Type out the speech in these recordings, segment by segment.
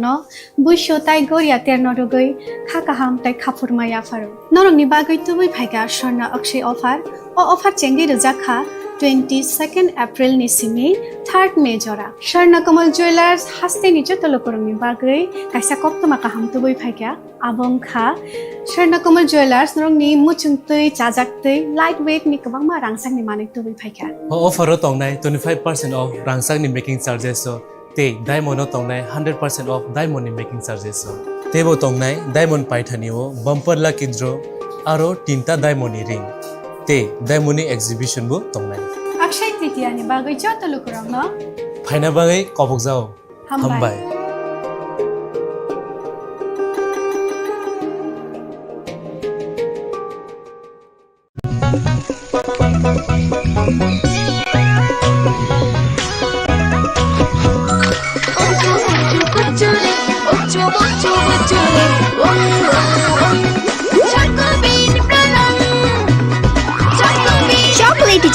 no buisho tai goria ter norogoi khakaham tai khapurmaya faru norongni bagoi tubui phaiga sorna akshay offer o offer chengi rejakha 22nd April ni simi 3rd May jora Sharna Kamal Jewelers haste ni jotolo korongni bagoi kaisa koptoma kaham tubui phaiga abong kha Sharna Kamal Jewelers norongni muchungtui chajaktui lightweight ni kabangma rangsang ni manik tubui phaiga offer o tongnai 25% off rangsang ni making charges so te diamond o tongnai 100% off diamond ni making charges so tebo tongnai diamond paithani o bumper lucky draw aro tinta diamond ni ring te diamond ni exhibition bo tongnai Akshay Tritiya ni bagoi jotolo korongno phaina bagai kobok jao hambai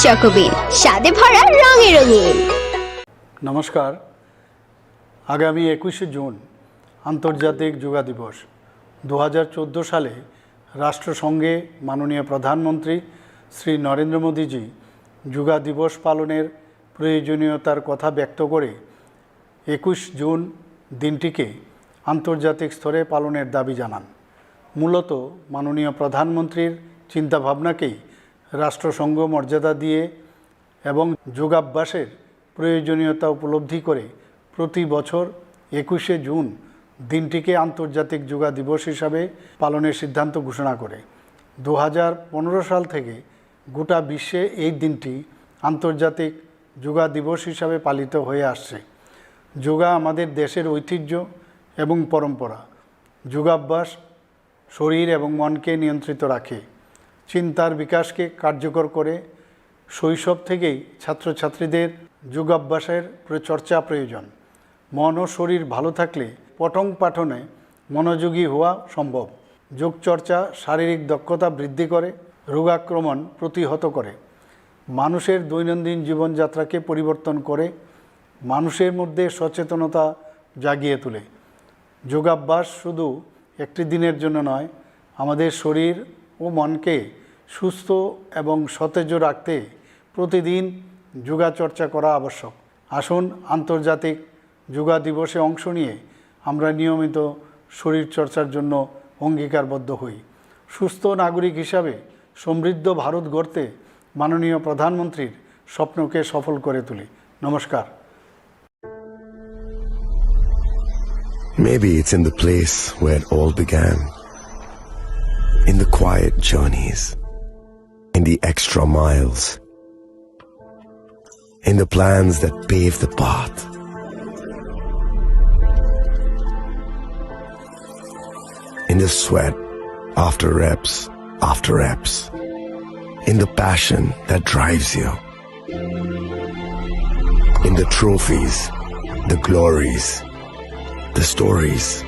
চকোবিন স্বাদে ভরা রঙে রঙিন নমস্কার আগামী 21শে June আন্তর্জাতিক যোগা দিবস 2014 সালে রাষ্ট্রসংঘে মাননীয় প্রধানমন্ত্রী শ্রী নরেন্দ্র মোদীজি যোগা দিবস পালনের প্রয়োজনীয়তার কথা ব্যক্ত করে 21 জুন দিনটিকে আন্তর্জাতিক স্তরে পালনের দাবি জানান মূলত মাননীয় প্রধানমন্ত্রীর চিন্তাভাবনাকেই রাষ্ট্রসংঘ মর্যাদা দিয়ে এবং যোগাভ্যাসের প্রয়োজনীয়তা উপলব্ধি করে প্রতি বছর 21শে জুন দিনটিকে আন্তর্জাতিক যোগা দিবস হিসাবে পালনের সিদ্ধান্ত ঘোষণা করে 2015 সাল থেকে গোটা বিশ্বে এই দিনটি আন্তর্জাতিক যোগা দিবস হিসাবে পালিত হয়ে আসছে যোগা আমাদের দেশের ঐতিহ্য এবং পরম্পরা যোগাভ্যাস শরীর এবং মনকে নিয়ন্ত্রিত রাখে চিন্তার বিকাশকে কার্যকর করে শৈশব থেকেই ছাত্রছাত্রীদের যোগাভ্যাসের চর্চা প্রয়োজন মন ও শরীর ভালো থাকলে পঠন পাঠনে মনোযোগী হওয়া সম্ভব যোগচর্চা শারীরিক দক্ষতা বৃদ্ধি করে রোগাক্রমণ প্রতিহত করে মানুষের দৈনন্দিন জীবনযাত্রাকে পরিবর্তন করে মানুষের মধ্যে সচেতনতা জাগিয়ে তোলে যোগাভ্যাস শুধু একটি দিনের জন্য নয় আমাদের শরীর ও মনকে সুস্থ এবং সতেজ রাখতে প্রতিদিন যোগাচর্চা করা আবশ্যক আসুন আন্তর্জাতিক যোগা দিবসে অংশ নিয়ে আমরা নিয়মিত শরীরচর্চার জন্য অঙ্গীকারবদ্ধ হই সুস্থ নাগরিক হিসাবে সমৃদ্ধ ভারত গড়তে মাননীয় প্রধানমন্ত্রীর স্বপ্নকে সফল করে তুলি নমস্কার Maybe it's in the place where it all began. In the quiet journeys, in the extra miles, in the plans that pave the path. In the sweat after reps, in the passion that drives you, in the trophies, the glories, the stories.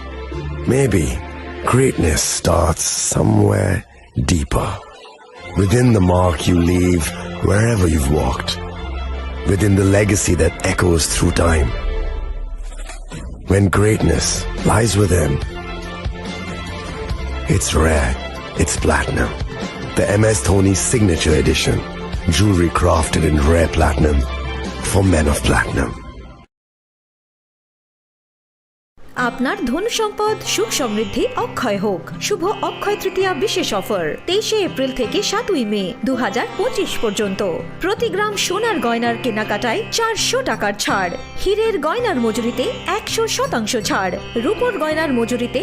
Maybe greatness starts somewhere deeper, within the mark you leave wherever you've walked, within the legacy that echoes through time. When greatness lies within, it's rare, it's platinum. The MS Dhoni Signature Edition, jewelry crafted in rare platinum for men of platinum. আপনার ধন সম্পদ সুখ সমৃদ্ধি অক্ষয় হোক শুভ অক্ষয় তৃতীয়া বিশেষ offer 23 April থেকে 7 মে 2025 পর্যন্ত প্রতি গ্রাম সোনার গয়নার কেনাকাটায় 400 টাকার ছাড় হীরের গয়নার মজুরিতে 100% ছাড় রূপোর গয়নার মজুরিতে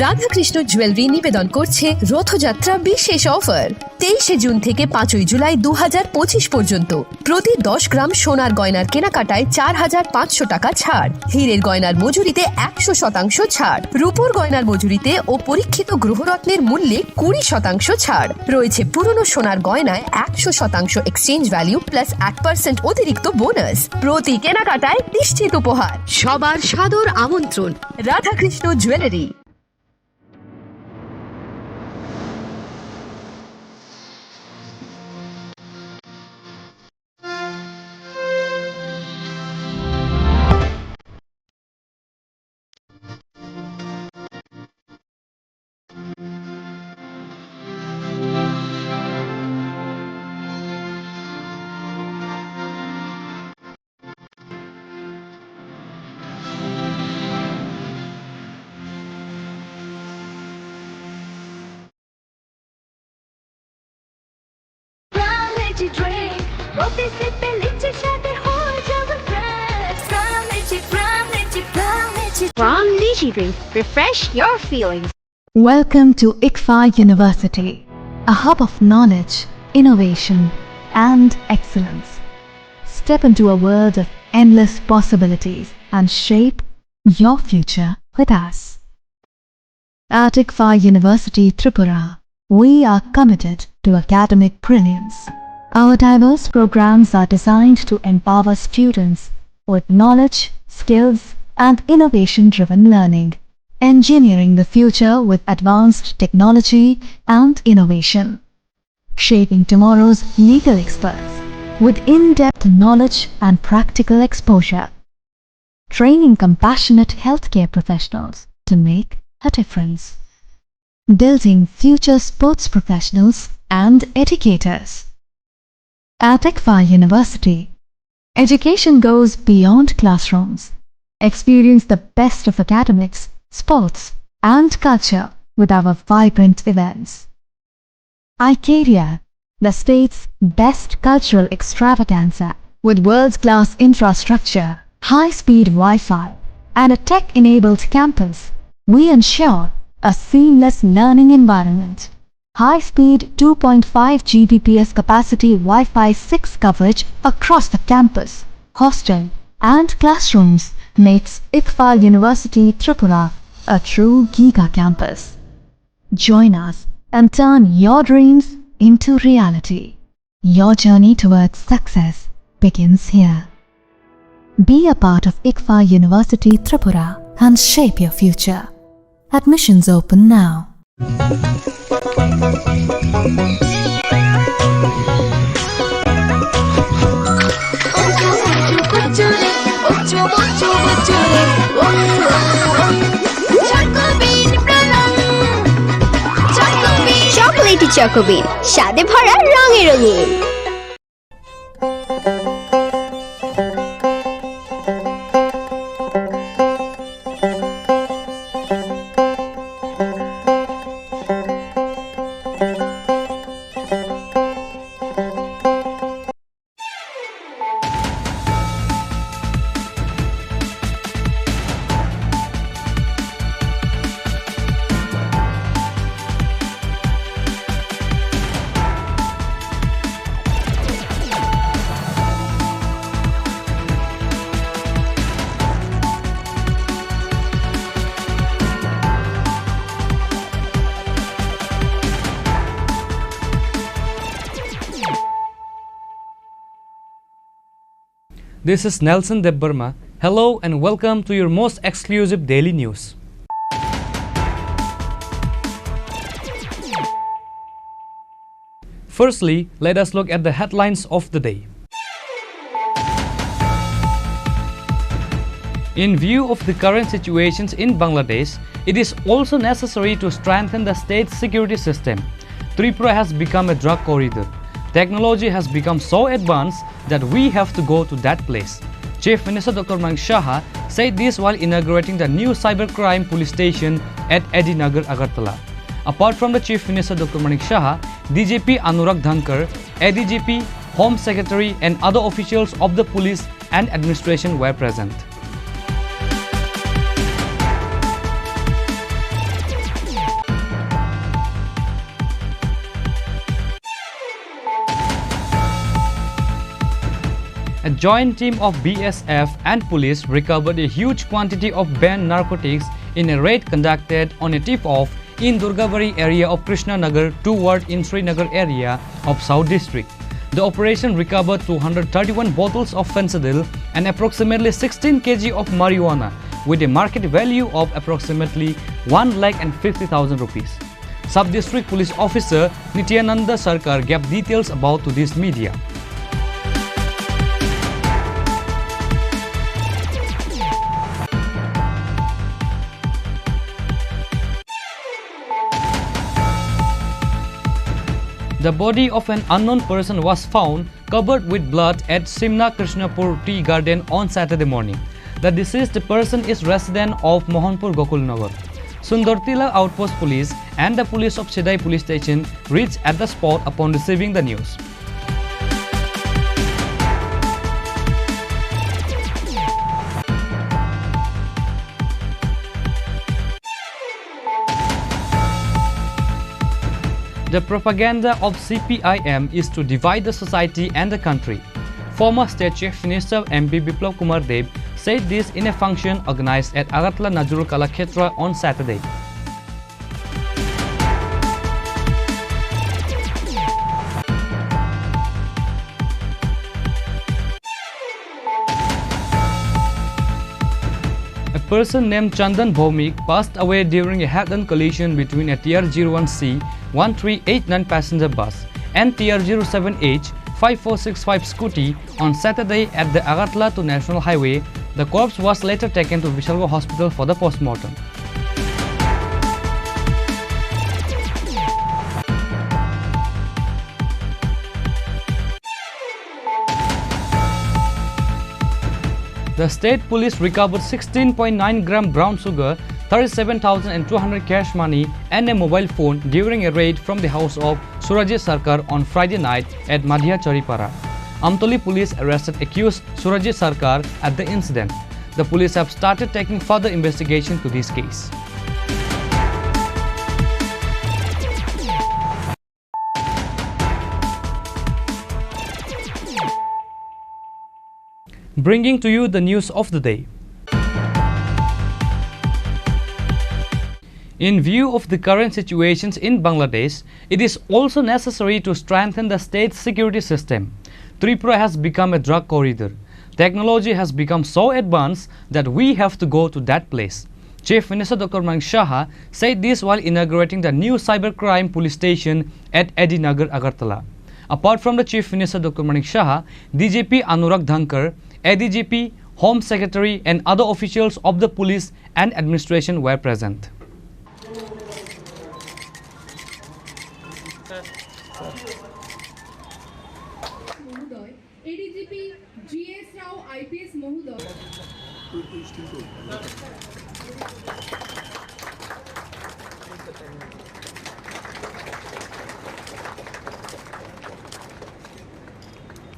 রাধাকৃষ্ণ জুয়েলারি নিবেদন করছে রথযাত্রা বিশেষ অফার 23 জুন থেকে 5 জুলাই 2025 পর্যন্ত প্রতি 10 গ্রাম সোনার গয়নার কেনাকাটায় 4500 টাকা ছাড় হীরের গয়নার মজুরিতে 100% ছাড় রূপোর গয়নার মজুরিতে ও পরীক্ষিত গ্রহরত্নের মূল্যে 20% ছাড় রয়েছে পুরনো সোনার গয়নায় 100% এক্সচেঞ্জ ভ্যালু প্লাস 8% অতিরিক্ত বোনাস প্রতি কেনাকাটায় নিশ্চিত উপহার সবার সাদর আমন্ত্রণ Radhakrishna jewellery From Lychee Drink, refresh your feelings. Welcome to ICFA University, a hub of knowledge, innovation, and excellence. Step into a world of endless possibilities and shape your future with us. At ICFA University Tripura, we are committed to academic brilliance. Our diverse programs are designed to empower students with knowledge, skills, and innovation-driven learning, engineering the future with advanced technology and innovation, shaping tomorrow's legal experts with in-depth knowledge and practical exposure, training compassionate healthcare professionals to make a difference, building future sports professionals and educators. At ICFA University, education goes beyond classrooms. Experience the best of academics, sports, and culture with our vibrant events. Icaria, the state's best cultural extravaganza, with world-class infrastructure, high-speed Wi-Fi, and a tech-enabled campus, we ensure a seamless learning environment. High-speed 2.5 Gbps capacity Wi-Fi 6 coverage across the campus, hostel, and classrooms makes ICFA University Tripura a true Giga campus. Join us and turn your dreams into reality. Your journey towards success begins here. Be a part of ICFA University Tripura and shape your future. Admissions open now. Chocolatey Chocobean, স্বাদে ভরা রঙে রঙিন। This is Nelson Debbarma. Hello and welcome to your most exclusive daily news. Firstly, let us look at the headlines of the day. In view of the current situations in Bangladesh, it is also necessary to strengthen the state's security system. Tripura has become a drug corridor. Technology has become so advanced that we have to go to that place. Chief Minister Dr. Manik Saha said this while inaugurating the new cybercrime police station at Edinagar, Agartala. Apart from the Chief Minister Dr. Manik Saha, DGP Anurag Dhankar, ADGP, Home Secretary and other officials of the police and administration were present. A joint team of BSF and police recovered a huge quantity of banned narcotics in a raid conducted on a tip-off in Durgabari area of Krishna Nagar toward in Srinagar area of South District. The operation recovered 231 bottles of fentanyl and approximately 16 kg of marijuana with a market value of approximately 1,50,000 rupees. Sub-District Police Officer Nityananda Sarkar gave details about to this media. The body of an unknown person was found covered with blood at Simna Krishnapur Tea Garden on Saturday morning. The deceased person is resident of Mohanpur Gokulnagar. Sundartila Outpost Police and the police of Chedai Police Station reached at the spot upon receiving the news. The propaganda of CPIM is to divide the society and the country. Former State Chief Minister MP Biplab Kumar Deb said this in a function organized at Agartala Nazrul Kala Khetra on Saturday. A person named Chandan Bhomik passed away during a head-on collision between a TR01C 1389 passenger bus and TR07H 5465 scooty on Saturday at the Agartala to National Highway. The corpse was later taken to Vishalgo Hospital for the post-mortem. The state police recovered 16.9 gram brown sugar, 37,200 cash money and a mobile phone during a raid from the house of Surajit Sarkar on Friday night at Madhya Charipara. Amtoli police arrested accused Surajit Sarkar at the incident. The police have started taking further investigation to this case. Bringing to you the news of the day. In view of the current situations in Bangladesh, it is also necessary to strengthen the state security system. Tripura has become a drug corridor. Technology has become so advanced that we have to go to that place. Chief Minister Dr. Manik Saha said this while inaugurating the new cybercrime police station at Edinagar, Agartala. Apart from the Chief Minister Dr. Manik Saha, DGP Anurag Dhankar, ADGP, Home Secretary and other officials of the police and administration were present. ADGP GS Rao IPS Mohudoy.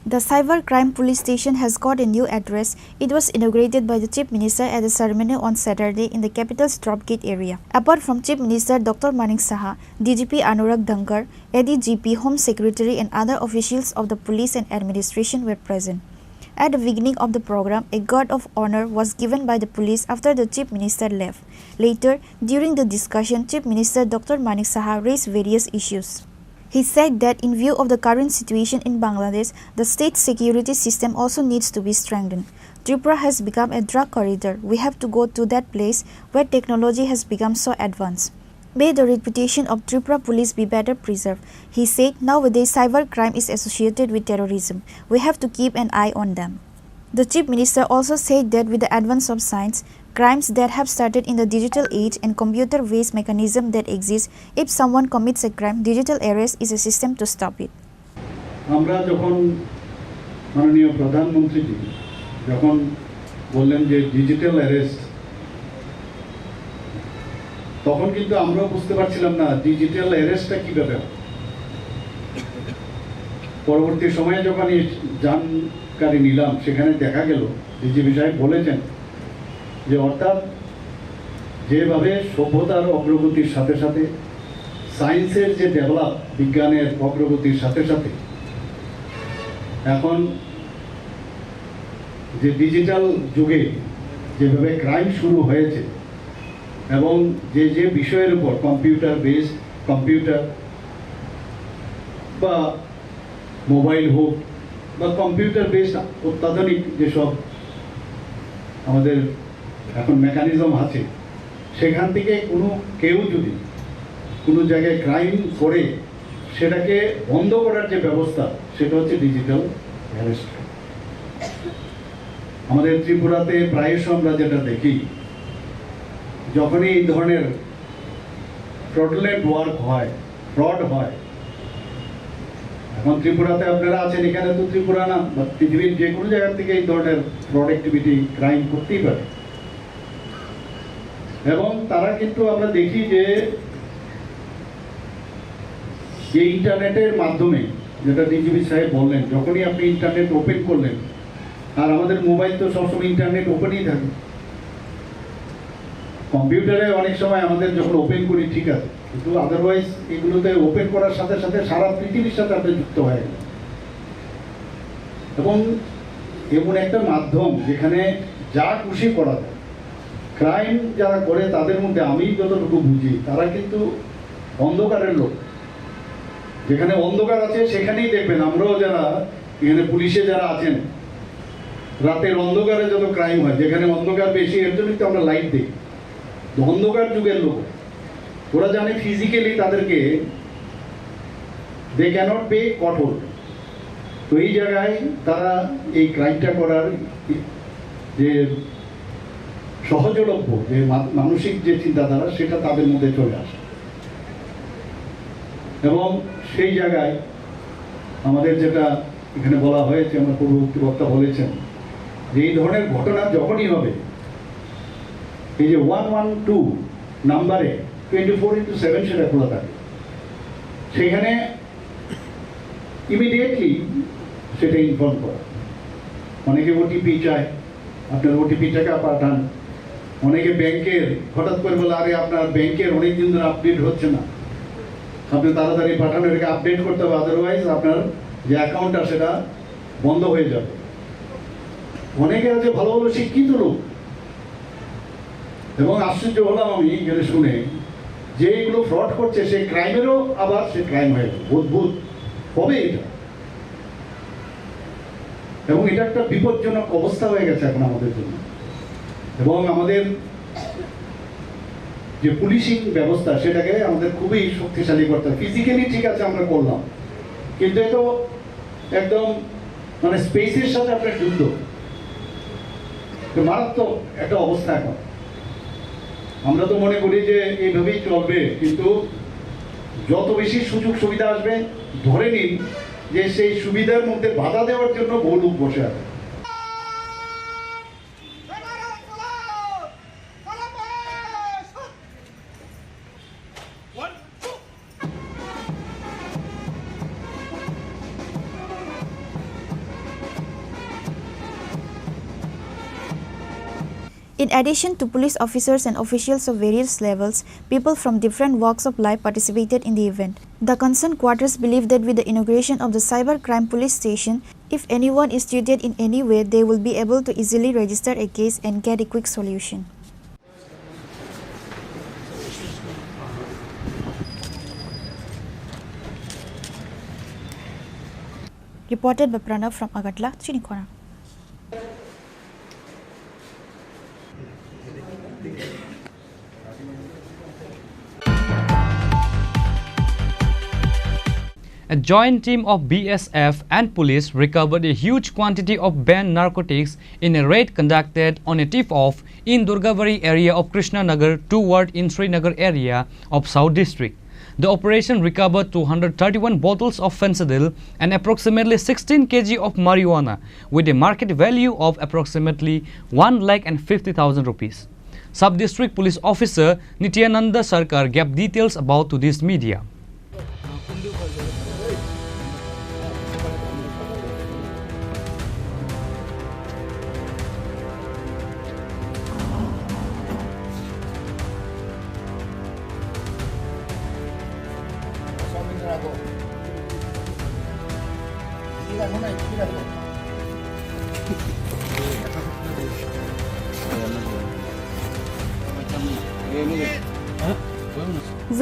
The Cybercrime Police Station has got a new address. It was inaugurated by the Chief Minister at the ceremony on Saturday in the capital's Dropgate area. Apart from Chief Minister Dr. Manik Saha, DGP Anurag Dhankar, ADGP, Home Secretary and other officials of the police and administration were present. At the beginning of the program, a guard of honor was given by the police after the Chief Minister left. Later, during the discussion, Chief Minister Dr. Manik Saha raised various issues. He said that in view of the current situation in Bangladesh, the state security system also needs to be strengthened. Tripura has become a drug corridor. We have to go to that place where technology has become so advanced. May the reputation of Tripura police be better preserved. He said nowadays cybercrime is associated with terrorism. We have to keep an eye on them. The Chief Minister also said that with the advance of science, crimes that have started in the digital age and computer-based mechanism that exists, if someone commits a crime, digital arrest is a system to stop it. আমরা যখন মাননীয় প্রধানমন্ত্রী যখন বললেন যে digital arrest, তখন কিন্তু আমরা বুঝতে পারছিলাম না ডিজিটাল অ্যারেস্টটা কিভাবে হবে। পরবর্তী সময়ে যখন এই জানকারি নিলাম, সেখানে দেখা গেল ডিজিপি সাহেব বলেছেন যে অর্থাৎ যেভাবে সভ্যতার অগ্রগতির সাথে সাথে সায়েন্সের যে ডেভেলপ, বিজ্ঞানের অগ্রগতির সাথে সাথে এখন যে ডিজিটাল যুগে যেভাবে ক্রাইম শুরু হয়েছে এবং যে যে বিষয়ের উপর কম্পিউটার বা মোবাইল হোক বা কম্পিউটার বেসড অত্যাধুনিক যেসব আমাদের এখন মেকানিজম আছে, সেখান থেকে কেউ যদি কোনো জায়গায় ক্রাইম করে সেটাকে বন্ধ করার যে ব্যবস্থা, সেটা হচ্ছে ডিজিটাল অ্যারেস্ট। আমাদের ত্রিপুরাতে প্রায়শ আমরা যেটা দেখি, যখনই এই ধরনের ফ্রডুলেন্ট ওয়ার্ক হয়, ফ্রড হয়, এখন ত্রিপুরাতে আপনারা আছেন, এখানে তো ত্রিপুরা না, বা পৃথিবীর যে কোনো জায়গা থেকে এই ধরনের ফ্রড অ্যাক্টিভিটি ক্রাইম করতেই পারে। এবং তারা কিন্তু আমরা দেখি যে ইন্টারনেটের মাধ্যমে, যেটা ডিজিপি সাহেব বললেন, যখনই আপনি ইন্টারনেট ওপেন করলেন, আর আমাদের মোবাইল তো সবসময় ইন্টারনেট ওপেনই থাকে, কম্পিউটারে অনেক সময় আমাদের যখন ওপেন করি ঠিক আছে, কিন্তু আদারওয়াইজ এগুলোতে ওপেন করার সাথে সাথে সারা পৃথিবীর সাথে আপনি যুক্ত হয়ে গেলেন। এবং এমন একটা মাধ্যম যেখানে যা খুশি করা যায়। ক্রাইম যারা করে তাদের মধ্যে আমি যতটুকু বুঝি তারা কিন্তু অন্ধকারের লোক। যেখানে অন্ধকার আছে সেখানেই দেখবেন, আমরাও যারা এখানে পুলিশে যারা আছেন, রাতের অন্ধকারে যত ক্রাইম হয়, যেখানে অন্ধকার বেশি এর জন্যই তো আমরা লাইট দিই। অন্ধকার যুগের লোক, ওরা জানে ফিজিক্যালি তাদেরকে দে ক্যানট পে কঠোর। তো এই জায়গায় তারা এই ক্রাইমটা করার যে সহজলভ্য যে মানসিক যে চিন্তাধারা সেটা তাদের মধ্যে চলে আসে। এবং সেই জায়গায় আমাদের যেটা এখানে বলা হয়েছে, আমার পূর্ববর্তী বক্তা বলেছেন যে এই ধরনের ঘটনা যখনই হবে, এই যে 112 নাম্বারে 24/7 সেটা খোলা থাকে, সেখানে ইমিডিয়েটলি সেটা ইনফর্ম করা। অনেকে ওটিপি চায়, আপনার ওটিপি টাকা পাঠান। অনেকে ব্যাংকের হঠাৎ করে বলে আরে আপনার ব্যাংকের অনেক দিন ধরে আপডেট হচ্ছে না, আপনি তাড়াতাড়ি পাঠান, এটাকে আপডেট করতে হবে, আদারওয়াইজ আপনার যে অ্যাকাউন্টটা সেটা বন্ধ হয়ে যাবে। অনেকে আছে ভালো ভালো শিক্ষিত লোক, এবং আশ্চর্য হলাম আমি এখানে শুনে যে এগুলো ফ্রড করছে সে ক্রাইমেরও আবার সে ক্রাইম হয়ে গেল। অদ্ভুত হবে এটা, এবং এটা একটা বিপজ্জনক অবস্থা হয়ে গেছে এখন আমাদের জন্য। এবং আমাদের যে পুলিশিং ব্যবস্থা সেটাকে আমাদের খুবই শক্তিশালী করতে হবে। ফিজিক্যালি ঠিক আছে আমরা করলাম, কিন্তু এ তো একদম মানে স্পেসের সাথে আপনার যুদ্ধ, মারাত্মক একটা অবস্থা। এখন আমরা তো মনে করি যে এইভাবেই চলবে, কিন্তু যত বেশি সুযোগ সুবিধা আসবে ধরে নিন যে সেই সুবিধার মধ্যে বাধা দেওয়ার জন্য বহু লোক বসে আছে। In addition to police officers and officials of various levels, people from different walks of life participated in the event. The concerned quarters believe that with the inauguration of the Cybercrime Police Station, if anyone is treated in any way, they will be able to easily register a case and get a quick solution. Reported by Pranav from Agatla, Chini Khorang. A joint team of BSF and police recovered a huge quantity of banned narcotics in a raid conducted on a tip-off in Durgabari area of Krishnanagar toward in Srinagar area of South District. The operation recovered 231 bottles of fentanyl and approximately 16 kg of marijuana with a market value of approximately 1,50,000 rupees. Sub-District Police Officer Nityananda Sarkar gave details about to this media.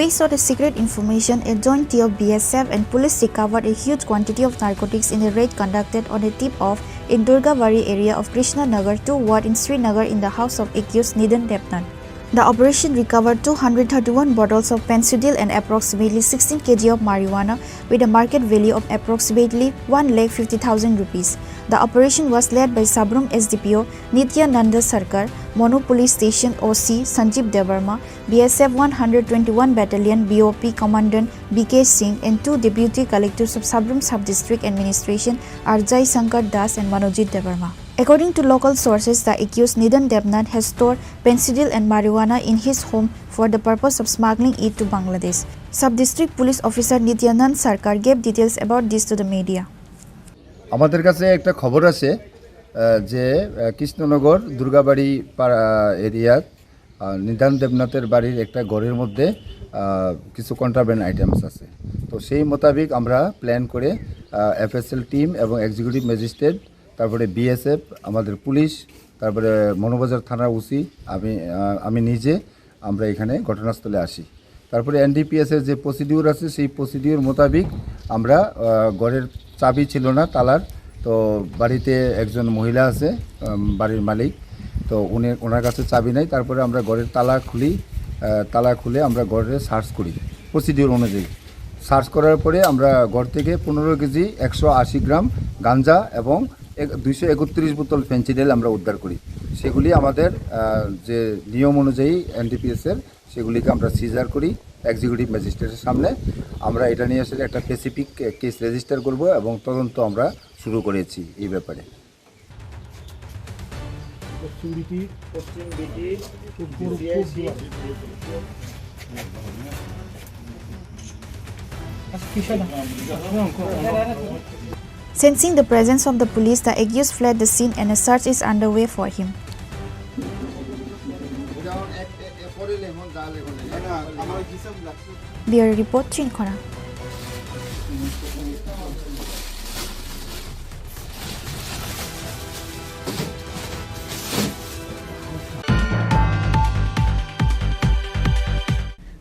Based on the secret information, a joint team of BSF and police recovered a huge quantity of narcotics in a raid conducted on a tip-off in Durgabari area of Krishnanagar 2 ward in Srinagar in the house of accused Nidan Debnath. The operation recovered 231 bottles of fentanyl and approximately 16 kg of marijuana with a market value of approximately 1,50,000 rupees. The operation was led by Sabrum SDPO Nityananda Sarkar, Monu Police Station OC Sanjeev Devarma, BSF 121 Battalion BOP Commandant BK Singh and 2 Deputy Collectors of Sabrum Sub-District Administration Arjai Sankar Das and Manojit Devarma. According to local sources, the accused Nidan Debnath has stored fentanyl and marijuana in his home for the purpose of smuggling it to Bangladesh. Sub-District Police Officer Nityanand Sarkar gave details about this to the media. আমাদের কাছে একটা খবর আছে যে কৃষ্ণনগর দুর্গাবাড়ি এরিয়ার নিদান দেবনাথের বাড়ির একটা ঘরের মধ্যে কিছু কন্ট্রাব্যান্ড আইটেমস আছে। তো সেই মোতাবেক আমরা প্ল্যান করে এফএসএল টিম এবং এক্সিকিউটিভ ম্যাজিস্ট্রেট, তারপরে বিএসএফ, আমাদের পুলিশ, তারপরে মনোবাজার থানার ওসি, আমি নিজে আমরা এখানে ঘটনাস্থলে আসি। তারপরে এনডিপিএসের যে প্রসিডিউর আছে সেই প্রসিডিউর মোতাবেক আমরা ঘরের চাবি ছিল না তালার, তো বাড়িতে একজন মহিলা আছে বাড়ির মালিক, তো ওনার কাছে চাবি নাই। তারপরে আমরা ঘরের তালা খুলে আমরা ঘরে সার্চ করি প্রসিডিউর অনুযায়ী। সার্চ করার পরে আমরা ঘর থেকে 15 কেজি 180 গ্রাম গাঞ্জা এবং 231 বোতল ফেন্সিডিল আমরা উদ্ধার করি। সেগুলি আমাদের যে নিয়ম অনুযায়ী এনডিপিএসের সেগুলিকে আমরা সিজার করি এক্সিকিউটিভ ম্যাজিস্ট্রেটের সামনে। আমরা এটা নিয়ে আসলে একটা স্পেসিফিক কেস রেজিস্টার করব এবং তদন্ত আমরা শুরু করেছি এই ব্যাপারে। Sensing the presence of the police, the accused fled the scene and a search is underway for him. Bureau Report, Chini Khorang.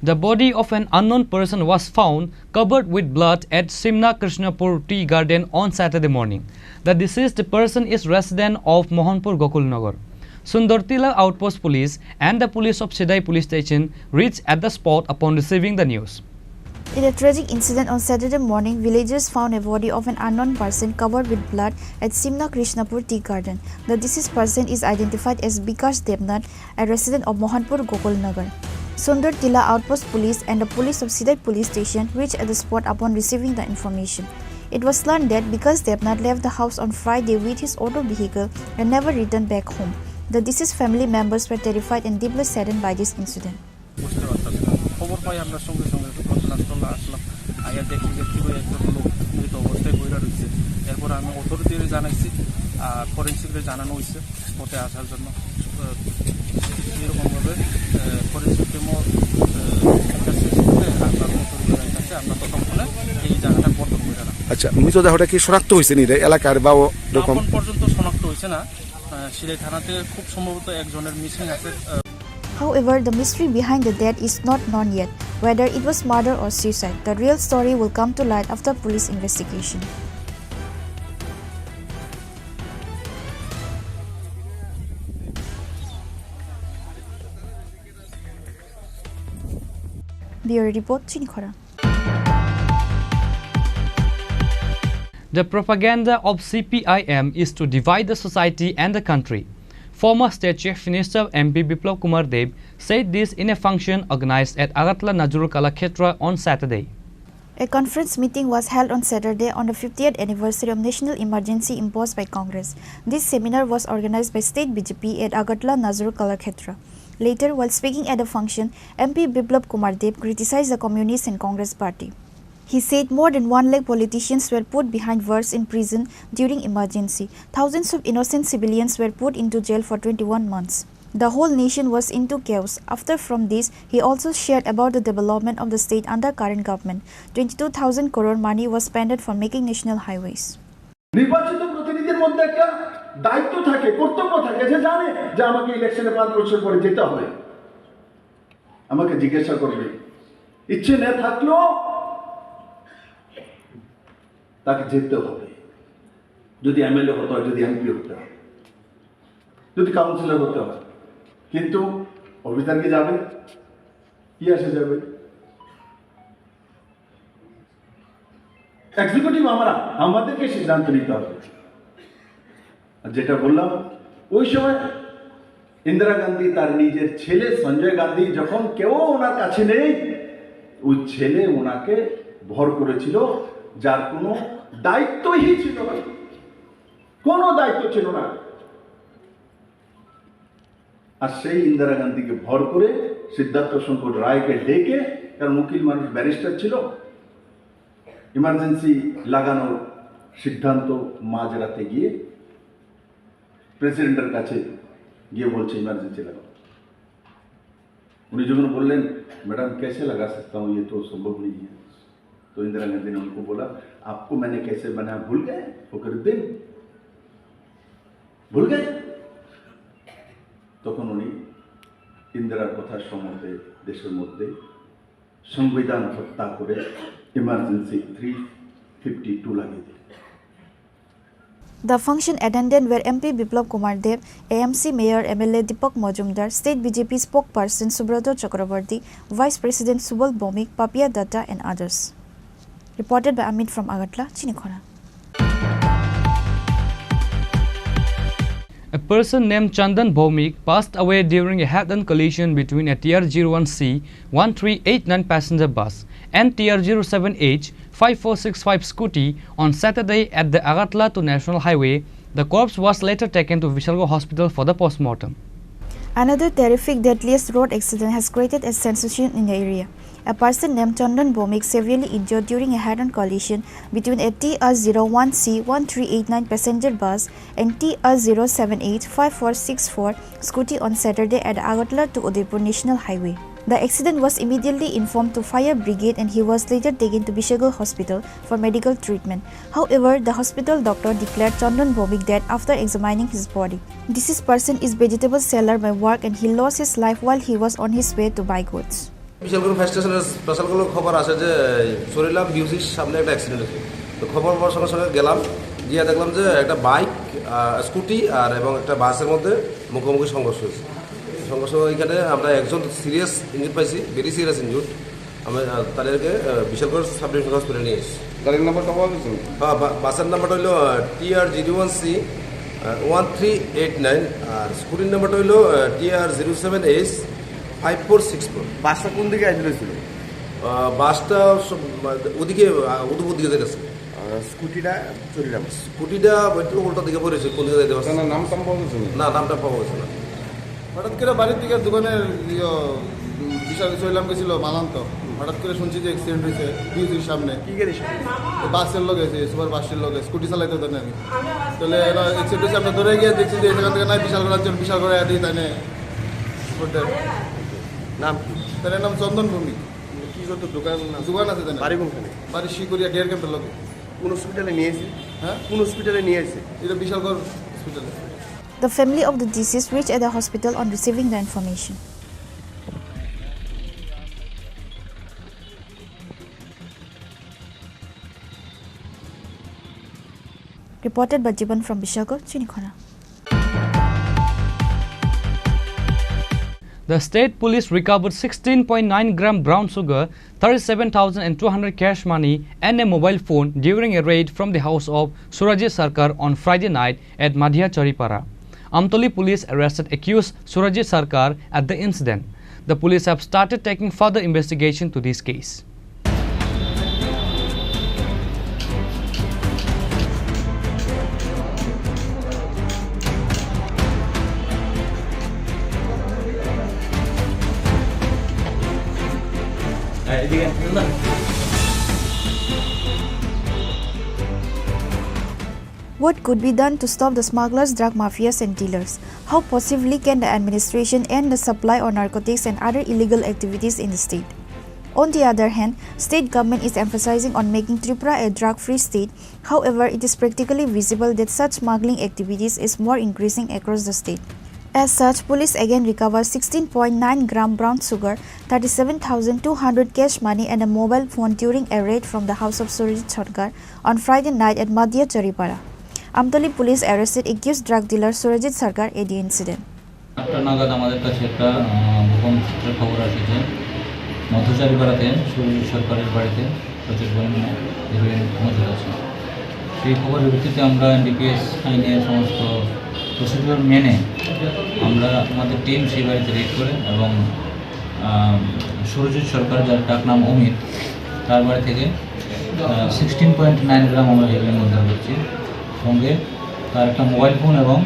The body of an unknown person was found covered with blood at Simna Krishnapur Tea Garden on Saturday morning. The deceased person is resident of Mohanpur Gokulnagar. Sundartila Outpost Police and the police of Sidai Police Station reached at the spot upon receiving the news. In a tragic incident on Saturday morning, villagers found a body of an unknown person covered with blood at Simna Krishnapur Tea Garden. The deceased person is identified as Bikash Devnath, a resident of Mohanpur Gokulnagar. Sundar Tila Outpost Police and the police of Sidai Police Station reached at the spot upon receiving the information. It was learned that because Devnath left the house on Friday with his auto vehicle and never returned back home. The deceased family members were terrified and deeply saddened by this incident. আচ্ছা, মৃতদেহটা কি শনাক্ত হয়েছে নি এলাকার বা এরকম? এখন পর্যন্ত শনাক্ত হয়েছে না। সিরাই থানাতে খুব সম্ভবত একজনের মিসিং আছে। However, the mystery behind the death is not known yet. Whether it was murder or suicide, the real story will come to light after police investigation. Bureau Report, Chini Khorang. The propaganda of CPIM is to divide the society and the country. Former State Chief Minister MP Biplab Kumar Deb said this in a function organized at Agatla Nazrul Kalakshetra on Saturday. A conference meeting was held on Saturday on the 50th anniversary of national emergency imposed by Congress. This seminar was organized by State BJP at Agatla Nazrul Kalakshetra. Later, while speaking at the function, MP Biplab Kumar Deb criticized the Communist and Congress party. He said more than 1 lakh politicians were put behind bars in prison during emergency. Thousands of innocent civilians were put into jail for 21 months. The whole nation was into chaos. After from this, he also shared about the development of the state under current government. 22,000 crore money was spent for making national highways. নির্বাচিত প্রতিনিধির মধ্যে একটা দায়িত্ব থাকে, কর্তব্য থাকে, যে জানে যে আমাকে ইলেকশনে 5 বছর পরে যেতে হবে, আমাকে জিজ্ঞাসা করবে। ইচ্ছে না থাকলেও তাকে যেতে হবে। যদি এমএলএ হতে হয়, যদি এমপি হতে হয়, যদি কাউন্সিলর হতে হয়, কিন্তু অফিসার কি যাবে? কি আসে যাবে? এক্সিকিউটিভ আমাদেরকে সিদ্ধান্ত নিতে হবে। যেটা বললাম, ওই সময় ইন্দিরা গান্ধী তার নিজের ছেলে সঞ্জয় গান্ধী যখন কেউ ওনার কাছে নেই, ওই ছেলে ওনাকে ভর করেছিল, যার কোনো দায়িত্বই ছিল না, কোনো দায়িত্ব ছিল না। আর সেই ইন্দিরা গান্ধীকে ভর করে সিদ্ধার্থ শঙ্কর রায়কে ডেকে, কারণ উকিল মানুষ, ব্যারিস্টার ছিল, ইমার্জেন্সি লাগানোর সিদ্ধান্ত মাঝরাতে গিয়ে প্রেসিডেন্টের কাছে গিয়ে বলছে ইমার্জেন্সি লাগানো। उन्हें जब बोलें मैडम कैसे लगा सकता हूँ, ये तो संभव नहीं है। तो इंदिरा गांधी ने उनको बोला आपको मैंने कैसे बनाया भूल गए, वो कर दे भूल गए। তখন উনি ইন্দিরার কথা সম্বন্ধে দেশের মধ্যে সংবিধান হত্যা করে ইমার্জেন্সি 352 লাগিয়ে দিলেন। The function attended were MP Biplab Kumar Dev, AMC Mayor MLA Deepak Majumdar, State BJP spokesperson Subrata Chakrabarti, Vice President Subal Bhomik, Papia Datta and others. Reported by Amit from Agartala, Chini Khorang. A person named Chandan Bhomik passed away during a head-on collision between a TR01C 1389 passenger bus and TR07H 5465 scooty on Saturday at the Agartala to National Highway. The corpse was later taken to Vishalgo Hospital for the postmortem. Another terrific deadliest road accident has created a sensation in the area. A person named Chandan Bhomik severely injured during a head-on collision between a TR01C 1389 passenger bus and TR078 5464 scooty on Saturday at Agartala to Udaipur National Highway. The accident was immediately informed to fire brigade and he was later taken to Vishalgo Hospital for medical treatment. However, the hospital doctor declared Chandan Bhomik dead after examining his body. Deceased person is vegetable seller by work and he lost his life while he was on his way to buy goods. Bishalgarh fire স্টেশনের স্পেশালগুলো খবর আসে যে চরিলাম বিউসির সামনে একটা accident হয়েছে। তো খবর পাওয়ার সঙ্গে সঙ্গে গেলাম, গিয়ে দেখলাম যে একটা বাইক, স্কুটি আর এবং একটা বাসের মধ্যে মুখোমুখি সংঘর্ষ হয়েছে। সংঘর্ষ এখানে আমরা একজন সিরিয়াস ইনজুর পাইছি, ভেরি সিরিয়াস ইনজুর। আমি তাদেরকে বিশালগড় সাব ডিভিশন হসপিটালে নিয়ে এসেছি। গাড়ির নাম্বারটা পাওয়া গেছে? হ্যাঁ, বাসের নাম্বারটা হলো TR01C 1389 আর স্কুটির নাম্বারটা হলো TR07H 5464। বাসটা কোন দিকে আসলে ছিল? বাসটা ওদিকে উদুপুর দিকে যেতেছে। স্কুটিটা চরিলাম, স্কুটিটা একটু উল্টা দিকে পড়েছে, কোন দিকে যেতে পারছে না। নাম টাম পাওয়া গেছে না, নামটা পাওয়া গেছে না। হঠাৎ করে বাড়ির দিকে দোকানের বিশাল চরিলাম গেছিল মালান্ত, হঠাৎ করে শুনছি যে অ্যাক্সিডেন্ট হয়েছে বিউজির সামনে। কি গাড়ি? বাসের লোক এসে সুপার বাসের লোক, স্কুটি চালাইতে দেন আমি। তাহলে অ্যাক্সিডেন্ট হয়েছে, আমরা ধরে গিয়ে দেখছি যে এখান থেকে নাই বিশাল করার জন্য বিশাল করে দিই। তাই নাম কি? তার নাম চন্দন ভূমি। কি করতো? দোকান আছে তাই। বাড়ি কোনখানে? বাড়ি শিকরিয়া ডেয়ার ক্যাম্পের লোকে। কোন হসপিটালে নিয়ে এসেছি? হ্যাঁ, কোন হসপিটালে নিয়ে এসেছি? এটা বিশালগড় হসপিটালে। The family of the deceased reached at the hospital on receiving the information. Reported by Jiban from Vishalgor, Chini Khorang. The state police recovered 16.9 gram brown sugar, 37,200 cash money and a mobile phone during a raid from the house of Surajit Sarkar on Friday night at Madhya Charipara. Amtoli police arrested accused Surajit Sarkar at the incident. The police have started taking further investigation to this case. What could be done to stop the smugglers, drug mafias and dealers? How possibly can the administration end the supply of narcotics and other illegal activities in the state? On the other hand, state government is emphasizing on making Tripura a drug-free state. However, it is practically visible that such smuggling activities is more increasing across the state. As such, police again recovered 16.9 gram brown sugar, 37,200 cash money and a mobile phone during a raid from the house of Surajit Sarkar on Friday night at Madhya Charipara. Amtoli police arrested accused drug dealer Surajit Sarkar at the incident. নাগাদ আমাদের কাছে একটা গোপন সূত্রে খবর আসে যে মধ্যচারিপাড়াতে সুরজিৎ সরকারের বাড়িতে প্রচুর পরিমাণে হিরোইন মজুদ আছে। সেই খবরের ভিত্তিতে আমরা এনডিপিএস আইনের সমস্ত প্রসিডিওর মেনে আমরা আমাদের টিম সেই বাড়িতে রেড করে এবং সুরজিৎ সরকার, যার ডাক নাম অমিত, তার বাড়ি থেকে 16.9 গ্রাম আমরা হিরোইন উদ্ধার করছি। সঙ্গে তার একটা মোবাইল ফোন এবং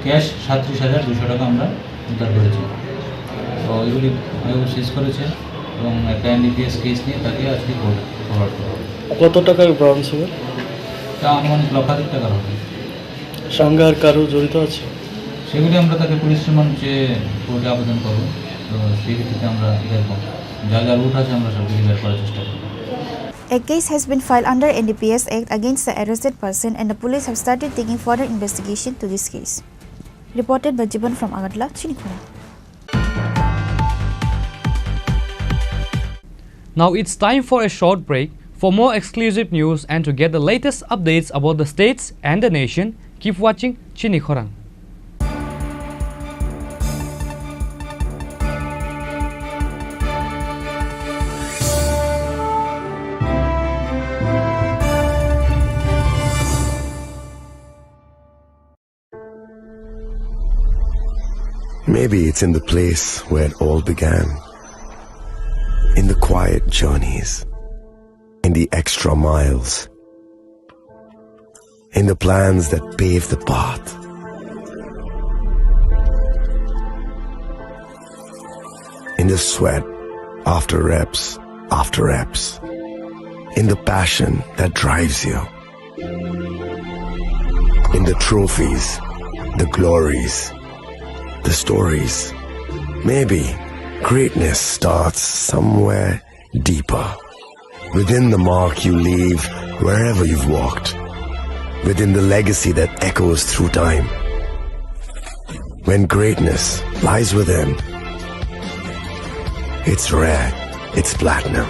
ক্যাশ 37,200 টাকা আমরা উদ্ধার করেছি। তো এগুলি সিজ করেছে এবং একটা এনডিপিএস কেস নিয়ে তাকে আজকে কোর্ট ফরওয়ার্ড করা হবে। কত টাকার ব্রাউন সুগার? তা আনুমানিক লক্ষাধিক টাকার হবে। সঙ্গে আর কারো জড়িত আছে? সেগুলি আমরা তাকে পুলিশ রিমান্ড চেয়ে কোর্টে আবেদন করব তো সেই ভিত্তিতে আমরা দেখব যা যা রুট আছে আমরা সবগুলি বের করার চেষ্টা করব। A case has been filed under NDPS Act against the arrested person and the police have started taking further investigation to this case. Reported by Jiban from Agartala, Chini Khorang. Now it's time for a short break. For more exclusive news and to get the latest updates about the states and the nation, keep watching Chini Khorang. Maybe it's in the place where it all began. In the quiet journeys. In the extra miles. In the plans that pave the path. In the sweat after reps. In the passion that drives you. In the trophies, the glories, the stories. Maybe greatness starts somewhere deeper. Within the mark you leave wherever you've walked. Within the legacy that echoes through time. When greatness lies within, it's rare, it's platinum.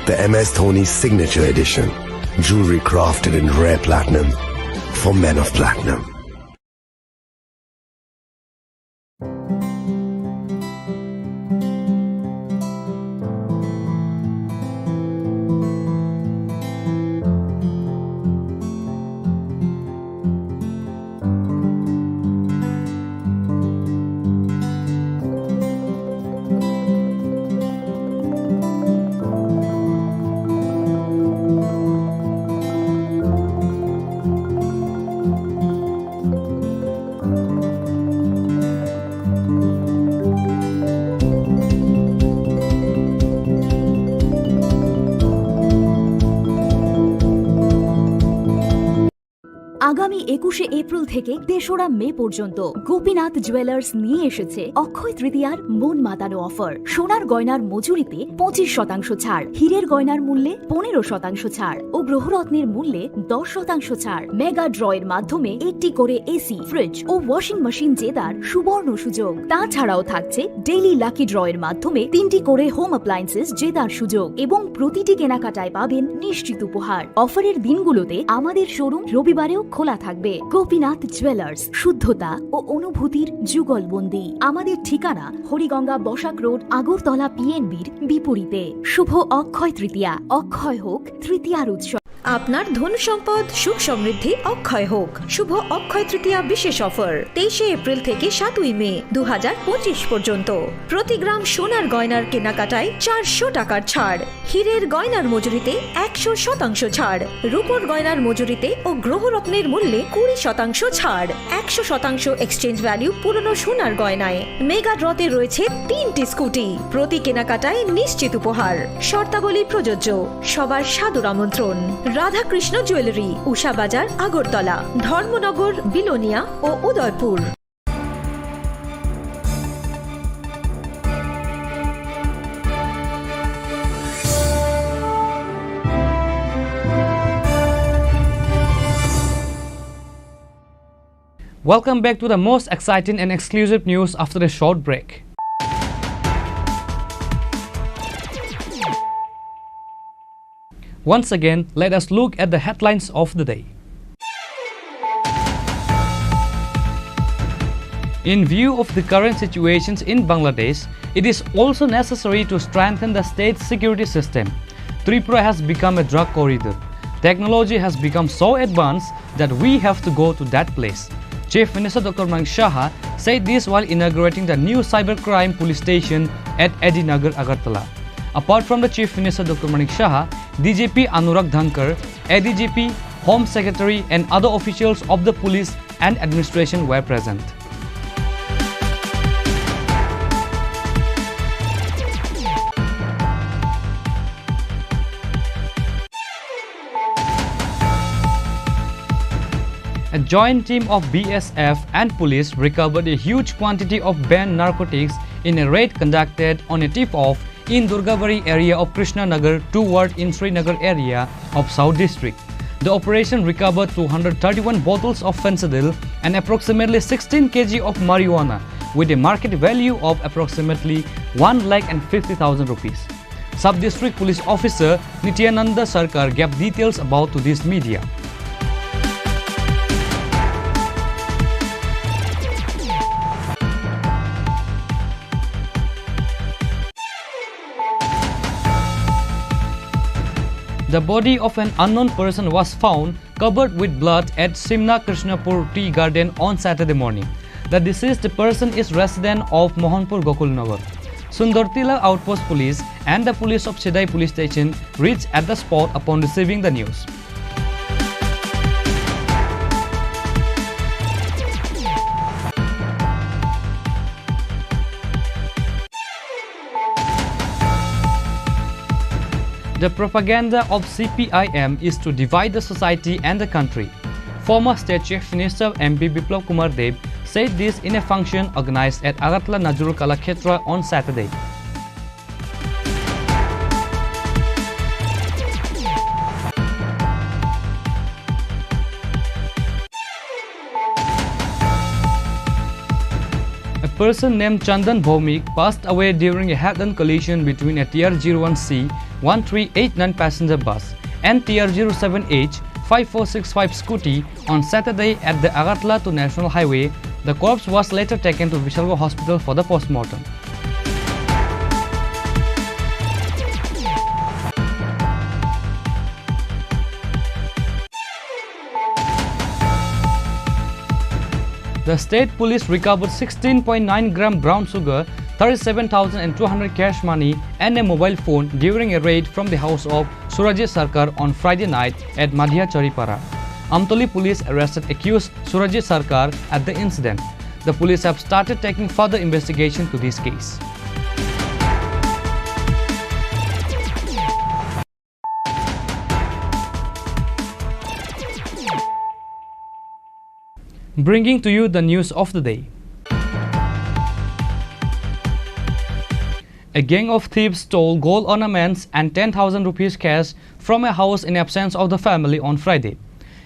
The MS Dhoni Signature Edition. Jewelry crafted in rare platinum for men of platinum. আগামী ২১শে April থেকে ৩রা মে পর্যন্ত Gopinath jewellers নিয়ে এসেছে অক্ষয় তৃতীয়ার মন মাতানো offer. সোনার গয়নার মজুরিতে ২৫% ছাড়, হীরের গয়নার মূল্যে ১৫% ছাড় ও গ্রহরত্নের মূল্যে ১০% ছাড়। মেগা ড্রয়ের মাধ্যমে একটি করে এসি, ফ্রিজ ও ওয়াশিং মেশিন জেতার সুবর্ণ সুযোগ। তাছাড়াও থাকছে ডেইলি লাকি ড্রয়ের মাধ্যমে ৩টি করে হোম অ্যাপ্লায়েন্সেস জেতার সুযোগ এবং প্রতিটি কেনাকাটায় পাবেন নিশ্চিত উপহার। অফারের দিনগুলোতে আমাদের শোরুম রবিবারেও খোলা থাকবে। গোপীনাথ জুয়েলার্স, শুদ্ধতা ও অনুভূতির যুগলবন্দি। আমাদের ঠিকানা হরিগঙ্গা বসাক রোড, আগরতলা পিএনবির বিপরীতে। শুভ অক্ষয় তৃতীয়া, অক্ষয় হোক তৃতীয়ার উৎসব। আপনার ধন সম্পদ সুখ সমৃদ্ধি অক্ষয় হোক। শুভ অক্ষয় তৃতীয়া বিশেষ অফার 23শে এপ্রিল থেকে 7ই মে 2025 পর্যন্ত। প্রতি গ্রাম সোনার গয়নার কেনাকাটায় 400 টাকার ছাড়, হীরের গয়নার মজুরিতে 100% ছাড়, রূপোর গয়নার মজুরিতে ও গ্রহরত্নের মূল্যে 20% ছাড়, 100% এক্সচেঞ্জ ভ্যালু পুরনো সোনার গয়নায়। মেগা ড্রতে রয়েছে 3টি স্কুটি, প্রতি কেনাকাটায় নিশ্চিত উপহার। শর্তাবলী প্রযোজ্য। সবার সাদর আমন্ত্রণ। রাধাকৃষ্ণ জুয়েলারি, উষা বাজার, আগরতলা, ধর্মনগর, বিলোনিয়া ও Udaipur. Welcome back to the most exciting and exclusive news after a short break. Once again, let us look at the headlines of the day. In view of the current situations in Bangladesh, it is also necessary to strengthen the state's security system. Tripura has become a drug corridor. Technology has become so advanced that we have to go to that place. Chief Minister Dr. Manik Saha said this while inaugurating the new cybercrime police station at Edinagar, Agartala. Apart from the Chief Minister Dr. Manik Saha, DGP Anurag Dhankar, ADGP, Home Secretary and other officials of the police and administration were present. A joint team of BSF and police recovered a huge quantity of banned narcotics in a raid conducted on a tip-off in Durgabari area of Krishna Nagar toward in Srinagar area of South District. The operation recovered 231 bottles of fentanyl and approximately 16 kg of marijuana with a market value of approximately 1,50,000 rupees. Sub-District Police Officer Nityananda Sarkar gave details about to this media. The body of an unknown person was found covered with blood at Simna Krishnapur Tea Garden on Saturday morning. The deceased person is resident of Mohanpur Gokulnagar. Sundartila Outpost Police and the police of Chedai Police Station reached at the spot upon receiving the news. The propaganda of CPIM is to divide the society and the country. Former State Chief Minister MP Biplab Kumar Deb said this in a function organized at Agatla Najrul Kala Khetra on Saturday. A person named Chandan Bhaumik passed away during a head-on collision between a TR01C 1389 passenger bus and TR07H 5465 scooty on Saturday at the Agatla to National Highway. The corpse was later taken to Vishalgo Hospital for the post-mortem. The state police recovered 16.9 gram brown sugar, 37,200 cash money and a mobile phone during a raid from the house of Surajit Sarkar on Friday night at Madhya Charipara. Amtoli police arrested accused Surajit Sarkar at the incident. The police have started taking further investigation to this case. Bringing to you the news of the day. A gang of thieves stole gold ornaments and 10,000 rupees cash from a house in absence of the family on Friday.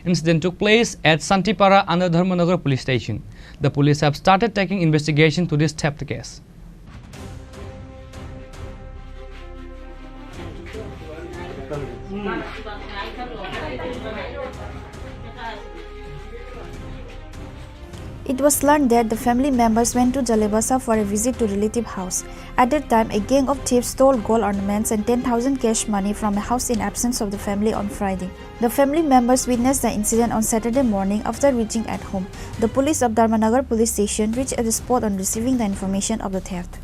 Incident took place at Santipara under Dharmanagar police station. The police have started taking investigation to this theft case. It was learned that the family members went to Jalebasa for a visit to relative house. At that time, a gang of thieves stole gold ornaments and 10,000 cash money from a house in absence of the family on Friday. The family members witnessed the incident on Saturday morning after reaching at home. The police of Dharmanagar police station reached at the spot on receiving the information of the theft.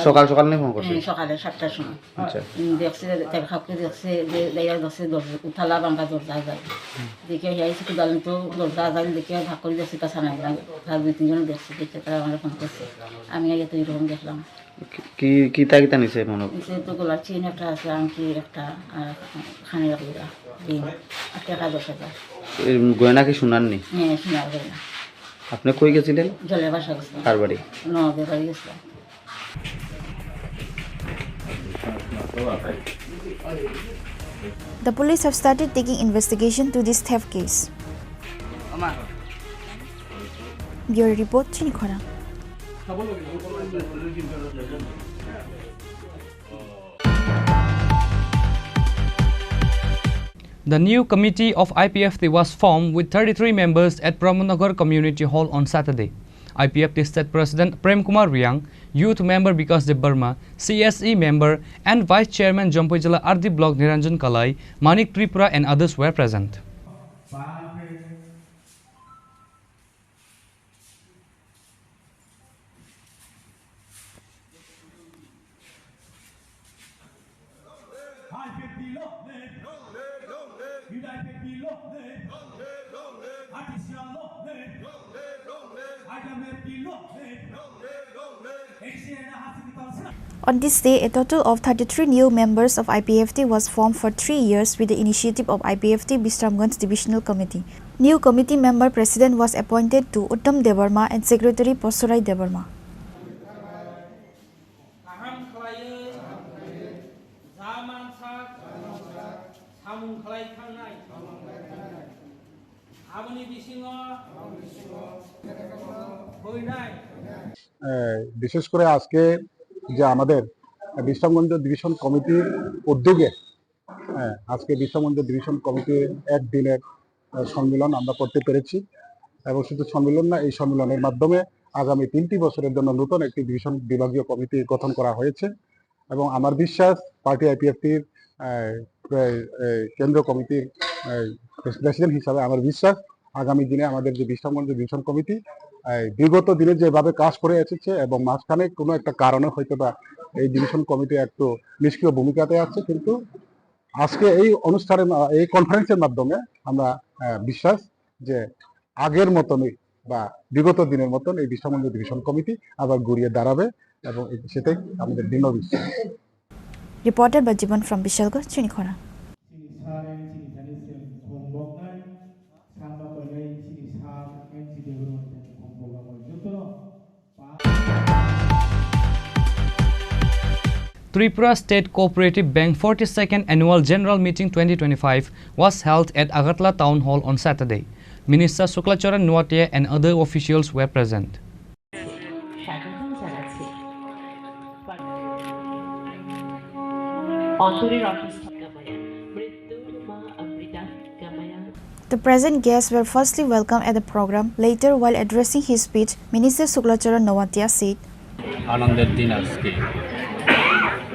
সকাল সকাল নেই phone করছে সকালে 7টার সময় আচ্ছা দেখছে তার খাপকে দেখছে যে দাইয়া দেখছে উঠালা বাঙ্গা দরজা যায় দেখে যাইছে কি দালন তো দরজা যায় দেখে ভাগ করে দেখছে তা সানা গেল তার দুই তিনজন দেখছে দেখে তারা আমার ফোন করছে আমি আগে তো এরকম দেখলাম কি কি তাগিতা নিছে মনে হচ্ছে তো গোলার চেন একটা আছে আংটি একটা আর খানের একটা দিন আর টাকা 10,000 গয়না কি শুনাননি হ্যাঁ শোনা গয়না আপনি কই গেছিলেন জলে বাসা গেছিলাম কার বাড়ি নদে বাড়ি গেছিলাম The police have started taking investigation to this theft case. Bureau report, Chini Khorang. The new committee of IPFT was formed with 33 members at Pramanagar Community Hall on Saturday. IPFT State President Prem Kumar Riang, Youth Member Bikas De Burma, CSE Member and Vice Chairman Jampojala Ardi Block Niranjan Kalai, Manik Tripura and others were present. On this day, a total of 33 new members of IPFT was formed for 3 years with the initiative of IPFT Bisramganj Divisional Committee. New committee member president was appointed to Uttam Devarma and secretary Posurai Devarma. বিশেষ করে আজকে যে আমাদের Bishramganj division কমিটির উদ্যোগে আজকে Bishramganj division কমিটির একদিনের সম্মেলন আমরা করতে পেরেছি এবং শুধু সম্মেলন না, এই সম্মেলনের মাধ্যমে আগামী 3টি বছরের জন্য নতুন একটি ডিভিশন বিভাগীয় কমিটি গঠন করা হয়েছে এবং আমার বিশ্বাস পার্টি আইপিএফটির কেন্দ্রীয় কমিটির প্রেসিডেন্ট হিসাবে আমার বিশ্বাস আগামী দিনে আমাদের যে বিশ্রামগঞ্জ ডিভিশন কমিটি বিগত দিনে যেভাবে কাজ করে এসেছে এবং মাঝখানে কোনো একটা কারণে হয়তো বা এই ডিভিশন কমিটি একটু নিষ্ক্রিয় ভূমিকাতে আছে, কিন্তু আজকে এই অনুষ্ঠানের এই কনফারেন্সের মাধ্যমে আমরা বিশ্বাস যে আগের মতনই বা বিগত দিনের মতন এই বিশ্রামগঞ্জ ডিভিশন কমিটি আবার ঘুরিয়ে দাঁড়াবে এবং সেটাই আমাদের দৃঢ় বিশ্বাস। Reported by Jiban from Bishalgarh, Chini Khorang. Tripura State Cooperative Bank 42nd Annual General Meeting 2025 was held at Agartala Town Hall on Saturday. Minister Suklacharan Nuatia and other officials were present. The present guests were firstly welcomed at the program. Later, while addressing his speech, Minister Suklacharan Nuatia said, আনন্দের দিন আজকে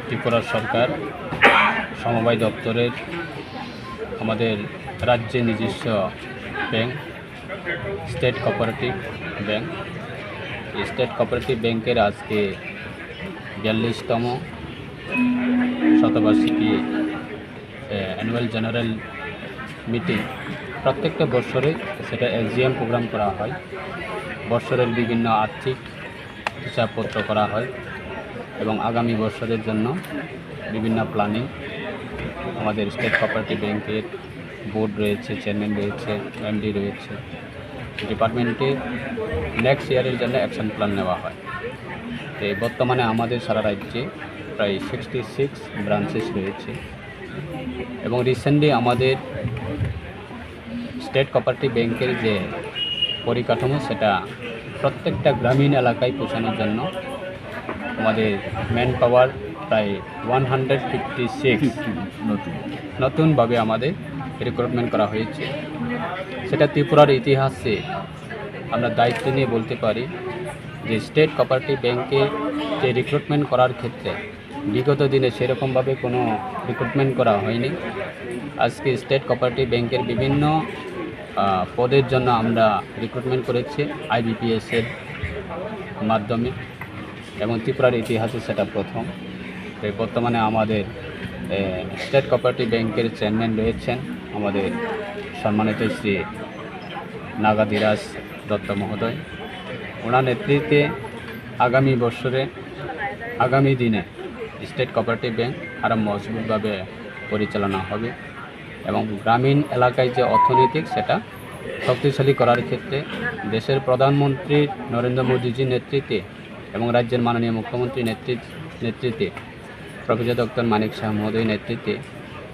ত্রিপুরা সরকার সমবায় দপ্তরের আমাদের রাজ্যে নিজস্ব bank state cooperative bank, এই state cooperative ব্যাংকের আজকে 42তম শতবার্ষিকী অ্যানুয়াল জেনারেল মিটিং। প্রত্যেকটা বছরে সেটা এসজিএম প্রোগ্রাম করা হয়, বছরের বিভিন্ন আর্থিক হিসাবপত্র করা হয় এবং আগামী বছরের জন্য বিভিন্ন প্ল্যানিং। আমাদের স্টেট কোঅপারেটিভ ব্যাংকের বোর্ড রয়েছে, চেয়ারম্যান রয়েছে, এমডি রয়েছে, ডিপার্টমেন্টে নেক্সট ইয়ারের জন্য অ্যাকশন প্ল্যান নেওয়া হয়। তো বর্তমানে আমাদের সারা রাজ্যে প্রায় 66 ব্রাঞ্চেস রয়েছে এবং রিসেন্টলি আমাদের স্টেট কোঅপারেটিভ ব্যাংকের যে পরিকাঠামো সেটা প্রত্যেকটা গ্রামীণ এলাকায় পৌঁছানোর জন্য আমাদের ম্যান পাওয়ার প্রায় 156 নতুনভাবে আমাদের রিক্রুটমেন্ট করা হয়েছে। সেটা ত্রিপুরার ইতিহাসে আমরা দায়িত্ব নিয়ে বলতে পারি যে স্টেট কোঅপারেটিভ ব্যাংকে যে রিক্রুটমেন্ট করার ক্ষেত্রে বিগত দিনে সেরকমভাবে কোনো রিক্রুটমেন্ট করা হয়নি। আজকে স্টেট কোঅপারেটিভ ব্যাংকের বিভিন্ন পদের জন্য আমরা রিক্রুটমেন্ট করেছি আইবিপিএসের মাধ্যমে এবং ত্রিপুরার ইতিহাসে সেটা প্রথম। তো বর্তমানে আমাদের স্টেট কোঅপারেটিভ ব্যাংকের চেয়ারম্যান রয়েছেন আমাদের সম্মানিত শ্রী নাগাধীরাজ দত্ত মহোদয়। ওনার নেতৃত্বে আগামী বছরে আগামী দিনে স্টেট কোঅপারেটিভ ব্যাংক আরও মজবুতভাবে পরিচালনা হবে এবং গ্রামীণ এলাকায় যে অর্থনৈতিক সেটা শক্তিশালী করার ক্ষেত্রে দেশের প্রধানমন্ত্রী নরেন্দ্র মোদীজির নেতৃত্বে এবং রাজ্যের মাননীয় মুখ্যমন্ত্রীর নেতৃত্বে প্রফেসর ডক্টর মানিক শাহ মহোদয়ের নেতৃত্বে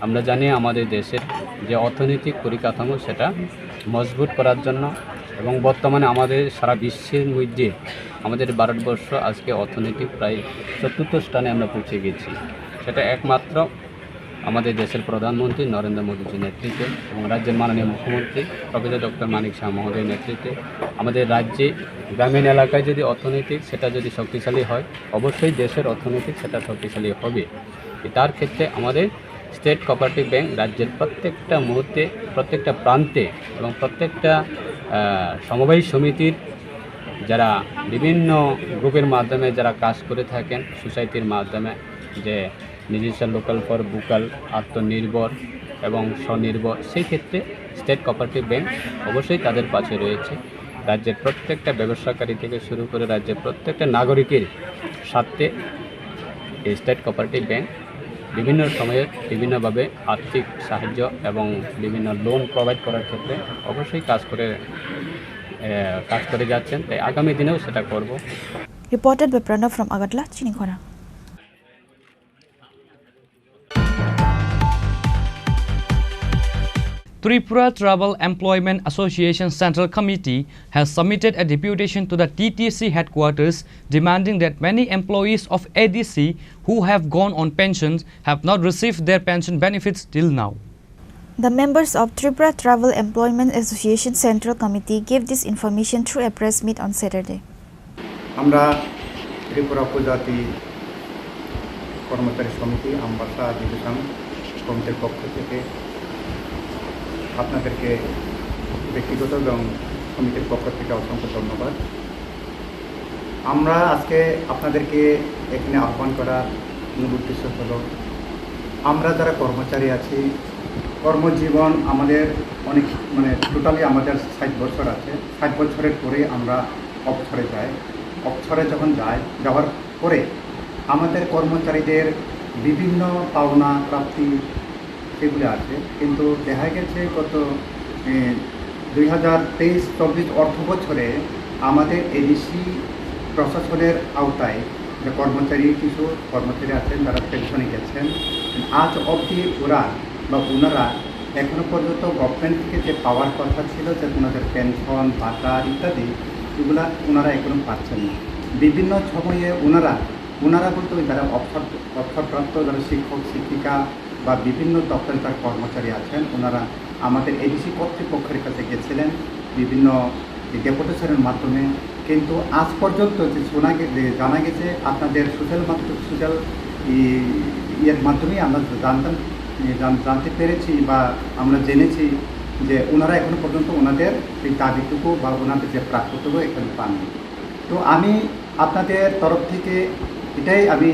আমরা জানি আমাদের দেশের যে অর্থনৈতিক পরিকাঠামো সেটা মজবুত করার জন্য এবং বর্তমানে আমাদের সারা বিশ্বের মধ্যে আমাদের ভারতবর্ষ আজকে অর্থনৈতিক প্রায় চতুর্থ স্থানে আমরা পৌঁছে গেছি। সেটা একমাত্র আমাদের দেশের প্রধানমন্ত্রী নরেন্দ্র মোদীজির নেতৃত্বে এবং রাজ্যের মাননীয় মুখ্যমন্ত্রী প্রফেসর ডক্টর মানিক শাহ মহোদয়ের নেতৃত্বে আমাদের রাজ্যে গ্রামীণ এলাকায় যদি অর্থনৈতিক সেটা যদি শক্তিশালী হয় অবশ্যই দেশের অর্থনৈতিক সেটা শক্তিশালী হবে। তার ক্ষেত্রে আমাদের স্টেট কোঅপারেটিভ ব্যাংক রাজ্যের প্রত্যেকটা মুহূর্তে প্রত্যেকটা প্রান্তে এবং প্রত্যেকটা সমবায় সমিতির যারা বিভিন্ন গ্রুপের মাধ্যমে যারা কাজ করে থাকেন সোসাইটির মাধ্যমে যে নিজস্ব লোকাল ফর ভোকাল আত্মনির্ভর এবং স্বনির্ভর, সেই ক্ষেত্রে স্টেট কোঅপারেটিভ ব্যাংক অবশ্যই তাদের পাশে রয়েছে। রাজ্যের প্রত্যেকটা ব্যবসাকারী থেকে শুরু করে রাজ্যের প্রত্যেকটা নাগরিকের স্বার্থে স্টেট কোঅপারেটিভ ব্যাংক বিভিন্ন সময়ে বিভিন্নভাবে আর্থিক সাহায্য এবং বিভিন্ন লোন প্রোভাইড করার ক্ষেত্রে অবশ্যই কাজ করে যাচ্ছেন, তাই আগামী দিনেও সেটা করব। Reported by Pranav from Agartala, Chini Khorang. Tripura Travel Employment Association Central Committee has submitted a deputation to the TTC headquarters demanding that many employees of ADC who have gone on pensions have not received their pension benefits till now. The members of Tripura Travel Employment Association Central Committee gave this information through a press meet on Saturday. আমরা ত্রিপুরা উপজাতি কর্মচারী সমিতি Ambassa division কমিটির পক্ষ থেকে আপনাদেরকে ব্যক্তিগত এবং সমিতির পক্ষ থেকে অসংখ্য ধন্যবাদ। আমরা আজকে আপনাদেরকে এখানে আহ্বান করার মূল উদ্দেশ্য হলো, আমরা যারা কর্মচারী আছি, কর্মজীবন আমাদের অনেক টোটালি আমাদের 60 বছর আছে। 60 বছরের পরে আমরা অবসরে যাই। অবসরে যখন যাওয়ার পরে আমাদের কর্মচারীদের বিভিন্ন পাওনা প্রাপ্তি সেগুলি আছে, কিন্তু দেখা গেছে গত 2023-24 অর্থ বছরে আমাদের এডিসি প্রশাসনের আওতায় যে কিছু কর্মচারী আছেন যারা পেনশনে গেছেন, আজ অবধি ওনারা এখনো পর্যন্ত গভর্নমেন্ট থেকে যে পাওয়ার কথা ছিল যে ওনাদের পেনশন ভাতা ইত্যাদি এগুলা ওনারা এখনো পাচ্ছেন না। বিভিন্ন সময়ে ওনারা বলতে যারা অবসরপ্রাপ্ত যারা শিক্ষক শিক্ষিকা বা বিভিন্ন দপ্তরে তার কর্মচারী আছেন, ওনারা আমাদের এডিসি কর্তৃপক্ষের কাছে গেছিলেন বিভিন্ন ডেপুটেশনের মাধ্যমে, কিন্তু আজ পর্যন্ত যে জানা গেছে আপনাদের সোশ্যাল ইয়ের মাধ্যমেই আমরা জানতে পেরেছি বা আমরা জেনেছি যে ওনারা এখনো পর্যন্ত ওনাদের সেই দাবিটুকু বা ওনাদের যে প্রাপ্যটুকু এখানে পাননি। তো আমি আপনাদের তরফ থেকে এটাই আমি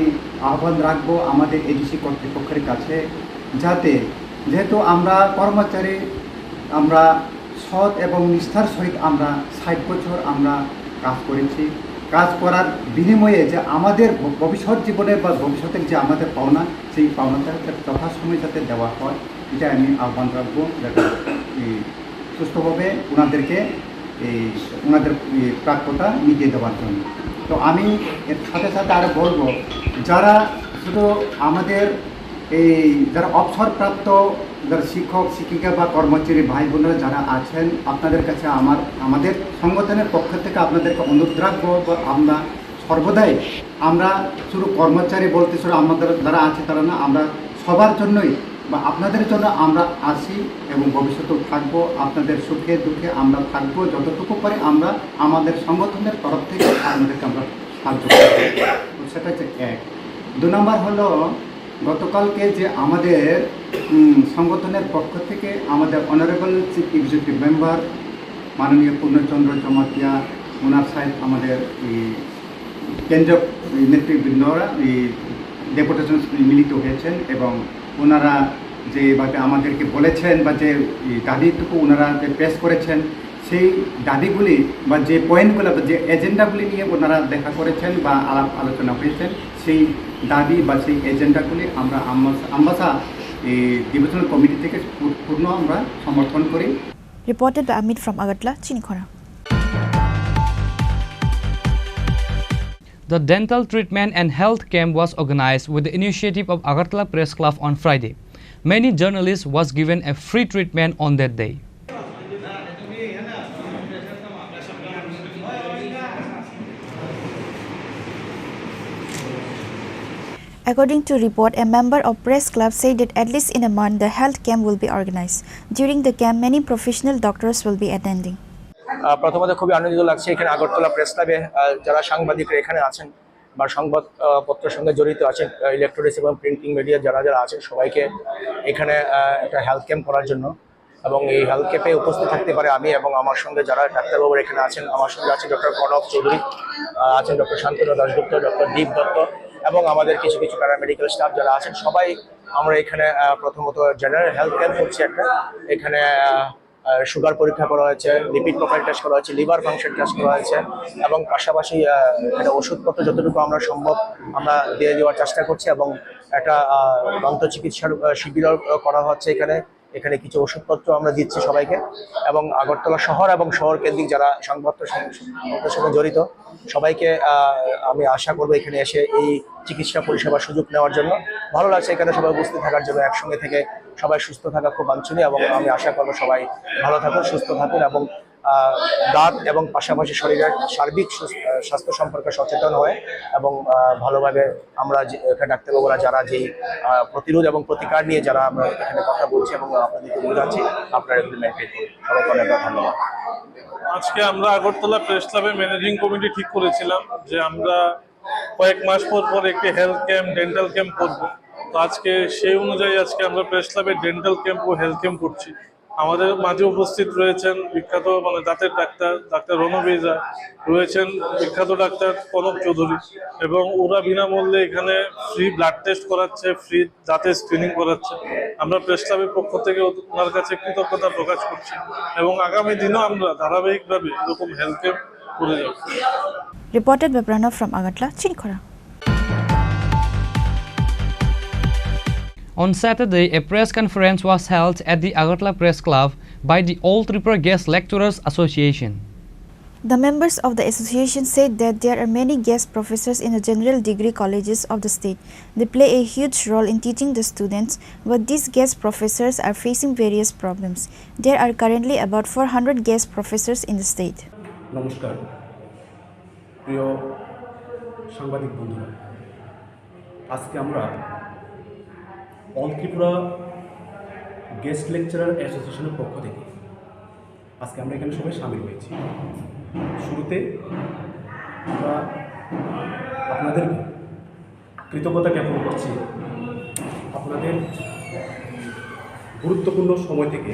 আহ্বান রাখবো আমাদের এডিসি কর্তৃপক্ষের কাছে, যেহেতু আমরা কর্মচারী, আমরা সৎ এবং নিষ্ঠার সহিত আমরা 60 বছর আমরা কাজ করেছি। কাজ করার বিনিময়ে যে আমাদের ভবিষ্যৎ জীবনে বা ভবিষ্যতের যে আমাদের পাওনা, সেই পাওনাটা যথাসময়ে যাতে দেওয়া হয়, এটা আমি আহ্বান রাখবো, যাতে সুস্থভাবে ওনাদেরকে ওনাদের প্রাপ্যতা মিটিয়ে দেওয়ার জন্য। তো আমি এর সাথে সাথে আরও বলবো, যারা শুধু আমাদের যারা অবসরপ্রাপ্ত যারা শিক্ষক শিক্ষিকা বা কর্মচারী ভাই বোনেরা যারা আছেন, আপনাদের কাছে আমাদের সংগঠনের পক্ষ থেকে আপনাদেরকে অনুরোধ রাখবো, আমরা সর্বদাই আমরা শুধু কর্মচারী বলতে শুধু আমাদের যারা আছে তারা না, আমরা সবার জন্যই বা আপনাদের জন্য আমরা আসি এবং ভবিষ্যতেও থাকবো। আপনাদের সুখে দুঃখে আমরা থাকবো, যতটুকু পারি আমরা আমাদের সংগঠনের তরফ থেকে আপনাদেরকে আমরা সাহায্য করবো। সেটা হচ্ছে 1। 2 নম্বর হলো, গতকালকে যে আমাদের সংগঠনের পক্ষ থেকে আমাদের অনারেবল চিফ এক্সিকিউটিভ মেম্বার মাননীয় পূর্ণচন্দ্র জমাতিয়া, ওনার সাহেব আমাদের কেন্দ্রীয় নেতৃবৃন্দরা ডেপুটেশন মিলিত হয়েছেন এবং ওনারা যেভাবে আমাদেরকে বলেছেন বা যে দাবিটুকু ওনারা যে পেশ করেছেন, সেই দাবিগুলি বা যে পয়েন্টগুলো বা যে এজেন্ডাগুলি নিয়ে ওনারা দেখা করেছেন বা আলাপ আলোচনা হয়েছেন, সেই দাবি বা সেই এজেন্ডাগুলি আমরা আমবাসা ডিভিশনাল কমিটি থেকে পূর্ণ আমরা সমর্থন করি। Reported by Amit from Agartala, Chini Khorang. The dental treatment and health camp was organized with the initiative of Agartala Press Club on Friday. Many journalists was given a free treatment on that day. According to report, a member of press club said that at least in a month the health camp will be organized. During the camp, many professional doctors will be attending. প্রথমত খুবই আনন্দিত লাগছে এখানে Agartala press ক্লাবে যারা সাংবাদিকরা এখানে আছেন বা সংবাদপত্রের সঙ্গে জড়িত আছেন, ইলেকট্রনিক্স এবং প্রিন্টিং মিডিয়া যারা আছেন, সবাইকে এখানে একটা হেলথ ক্যাম্প করার জন্য, এবং এই হেলথ ক্যাম্পে উপস্থিত থাকতে পারে আমি এবং আমার সঙ্গে যারা ডাক্তারবাবুরা এখানে আছেন। আমার সঙ্গে আছেন ডক্টর প্রণব চৌধুরী, আছেন ডক্টর শান্তনু দাশগুপ্ত, ডক্টর দীপ দত্ত এবং আমাদের কিছু প্যারামেডিক্যাল স্টাফ যারা আছেন। সবাই আমরা এখানে প্রথমত জেনারেল হেলথ ক্যাম্প হচ্ছে একটা, এখানে সুগার পরীক্ষা করা হয়েছে, লিপিড প্রোফাইল টেস্ট করা হয়েছে, লিভার ফাংশন টেস্ট করা হয়েছে এবং পাশাপাশি একটা ওষুধপত্র যতটুকু আমরা সম্ভব আমরা দিয়ে দেওয়ার চেষ্টা করছি এবং একটা দন্ত চিকিৎসার শিবিরও করা হচ্ছে এখানে কিছু ওষুধপত্র আমরা দিচ্ছি সবাইকে এবং আগরতলা শহর এবং শহর কেন্দ্রিক যারা সংবাদপত্রের সঙ্গে জড়িত সবাইকে আমি আশা করবো এখানে এসে এই চিকিৎসা পরিষেবার সুযোগ নেওয়ার জন্য। ভালো লাগছে এখানে সবাই উপস্থিত থাকার জন্য, একসঙ্গে থেকে সবাই সুস্থ থাকা খুব বাঞ্ছনীয় এবং আমি আশা করবো সবাই ভালো থাকুন, সুস্থ থাকুন এবং দাঁত এবং পাশাপাশি শরীরের সার্বিক স্বাস্থ্য সম্পর্কে সচেতন হয়ে এবং ভালোভাবে আমরা ডাক্তারবাবুরা যারা যেই প্রতিরোধ এবং প্রতিকার নিয়ে যারা আমরা এখানে কথা বলছি এবং আপনাদেরকে বোঝাচ্ছি আপনারা এগুলো মেনটেন করুন। সবাইকে অনেক ধন্যবাদ। আজকে আমরা আগরতলা প্রেস ক্লাবে ম্যানেজিং কমিটি ঠিক করেছিলাম যে আমরা কয়েক মাস পর একটি হেলথ ক্যাম্প, ডেন্টাল ক্যাম্প করব। তো আজকে সেই অনুযায়ী আজকে আমরা প্রেস ক্লাবে ডেন্টাল ক্যাম্প ও হেলথ ক্যাম্প করছি। আমাদের মাঝে উপস্থিত রয়েছেন বিখ্যাত দাঁতের ডাক্তার রণবেজা, রয়েছেন বিখ্যাত ডাক্তার কনক চৌধুরী এবং ওরা বিনামূল্যে এখানে ফ্রি ব্লাড টেস্ট করাচ্ছে, ফ্রি দাঁতের স্ক্রিনিং করাচ্ছে। আমরা প্রেস ক্লাবের পক্ষ থেকে ওনার কাছে কৃতজ্ঞতা প্রকাশ করছি এবং আগামী দিনও আমরা ধারাবাহিকভাবে এরকম হেলথ ক্যাম্প করে যাব। Reported by Pranav from Agartala, Chini Khorang. On Saturday, a press conference was held at the Agartala Press Club by the All Tripura Guest Lecturers Association. The members of the association said that there are many guest professors in the general degree colleges of the state. They play a huge role in teaching the students, but these guest professors are facing various problems. There are currently about 400 guest professors in the state. নমস্কার প্রিয় সাংবাদিক বন্ধুরা, আজকে আমরা all Tripura guest lecturer অ্যাসোসিয়েশনের পক্ষ থেকে আজকে আমরা এখানে সবাই সামিল হয়েছি। শুরুতে আমরা আপনাদেরকে কৃতজ্ঞতা জ্ঞাপন করছি আপনাদের গুরুত্বপূর্ণ সময় থেকে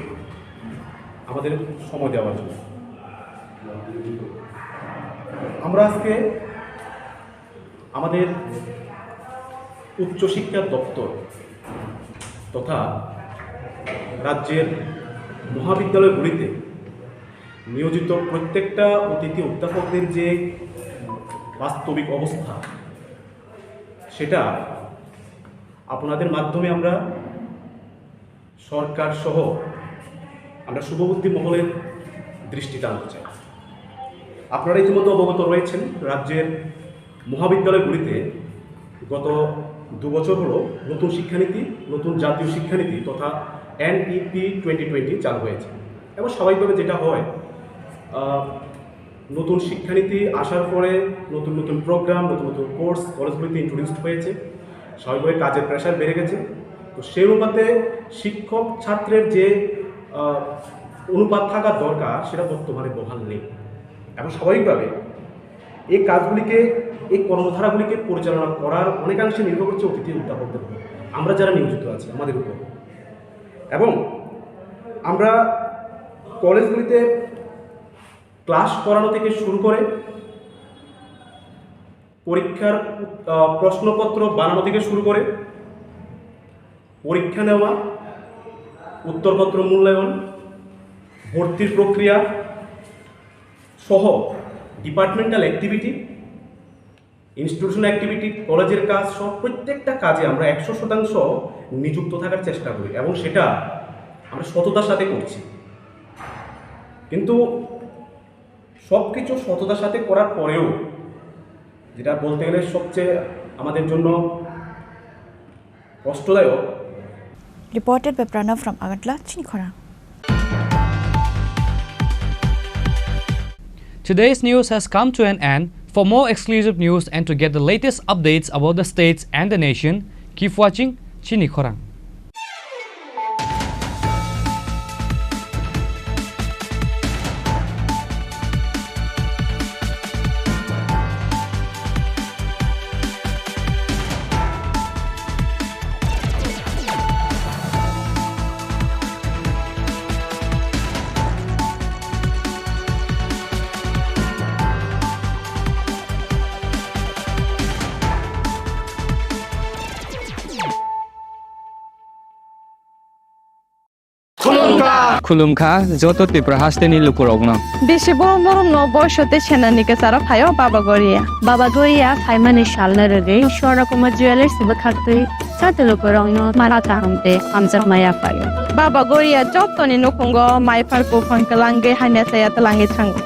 আমাদের সময় দেওয়ার জন্য। আমরা আজকে আমাদের উচ্চশিক্ষা দপ্তর তথা রাজ্যের মহাবিদ্যালয়গুলিতে নিয়োজিত প্রত্যেকটা অতিথি অধ্যাপকদের যে বাস্তবিক অবস্থা সেটা আপনাদের মাধ্যমে আমরা সরকার সহ আমরা শুভবুদ্ধি মহলের দৃষ্টি টানতে চাই। আপনারা ইতিমধ্যে অবগত রয়েছেন রাজ্যের মহাবিদ্যালয়গুলিতে গত 2 বছর হলো নতুন শিক্ষানীতি, নতুন জাতীয় শিক্ষানীতি তথা NEP 2020 চালু হয়েছে এবং স্বাভাবিকভাবে যেটা হয় নতুন শিক্ষানীতি আসার পরে নতুন নতুন প্রোগ্রাম, নতুন নতুন কোর্স কলেজগুলিতে ইন্ট্রোডিউসড হয়েছে, স্বাভাবিকভাবে কাজের প্রেশার বেড়ে গেছে। তো সেই অনুপাতে শিক্ষক ছাত্রের যে অনুপাত থাকা দরকার সেটা বর্তমানে বহাল নেই এবং স্বাভাবিকভাবে এই কাজগুলিকে, এই কর্মধারাগুলিকে পরিচালনা করার অনেকাংশে নির্ভর করছে অতিথি অধ্যাপকদের উপর, আমরা যারা নিয়োজিত আছি আমাদের উপর। এবং আমরা কলেজগুলিতে ক্লাস করানো থেকে শুরু করে পরীক্ষার প্রশ্নপত্র বানানো থেকে শুরু করে পরীক্ষা নেওয়া, উত্তরপত্র মূল্যায়ন, ভর্তির প্রক্রিয়া সহ ডিপার্টমেন্টাল অ্যাক্টিভিটি, ইনস্টিটিউশন অ্যাক্টিভিটি, কলেজের কাজ সব প্রত্যেকটা কাজে আমরা 100% নিযুক্ত থাকার চেষ্টা করি এবং সেটা আমরা সততার সাথে করছি। কিন্তু সব কিছু সততার সাথে করার পরেও যেটা বলতে গেলে সবচেয়ে আমাদের জন্য কষ্টদায়ক। Reported by Pranav from Agartala, Chini Khorang. Today's news has come to an end. For more exclusive news and to get the latest updates about the states and the nation, keep watching Chini Khorang. खुलुमखा जत त्रिपुरा हास्टेनि लुकुरगनो बेसे बरम बरम न बयसते सेनानिके सारा फायो बाबा गोरिया फाइमानि शालना रगे शोरा कुमा jewellers बखाते साते लुकुरगनो माराता हमते हमजक माया फायो बाबा गोरिया जतनि नखंगो माइफारको फंकलांगे हाने साया तलांगे थांगो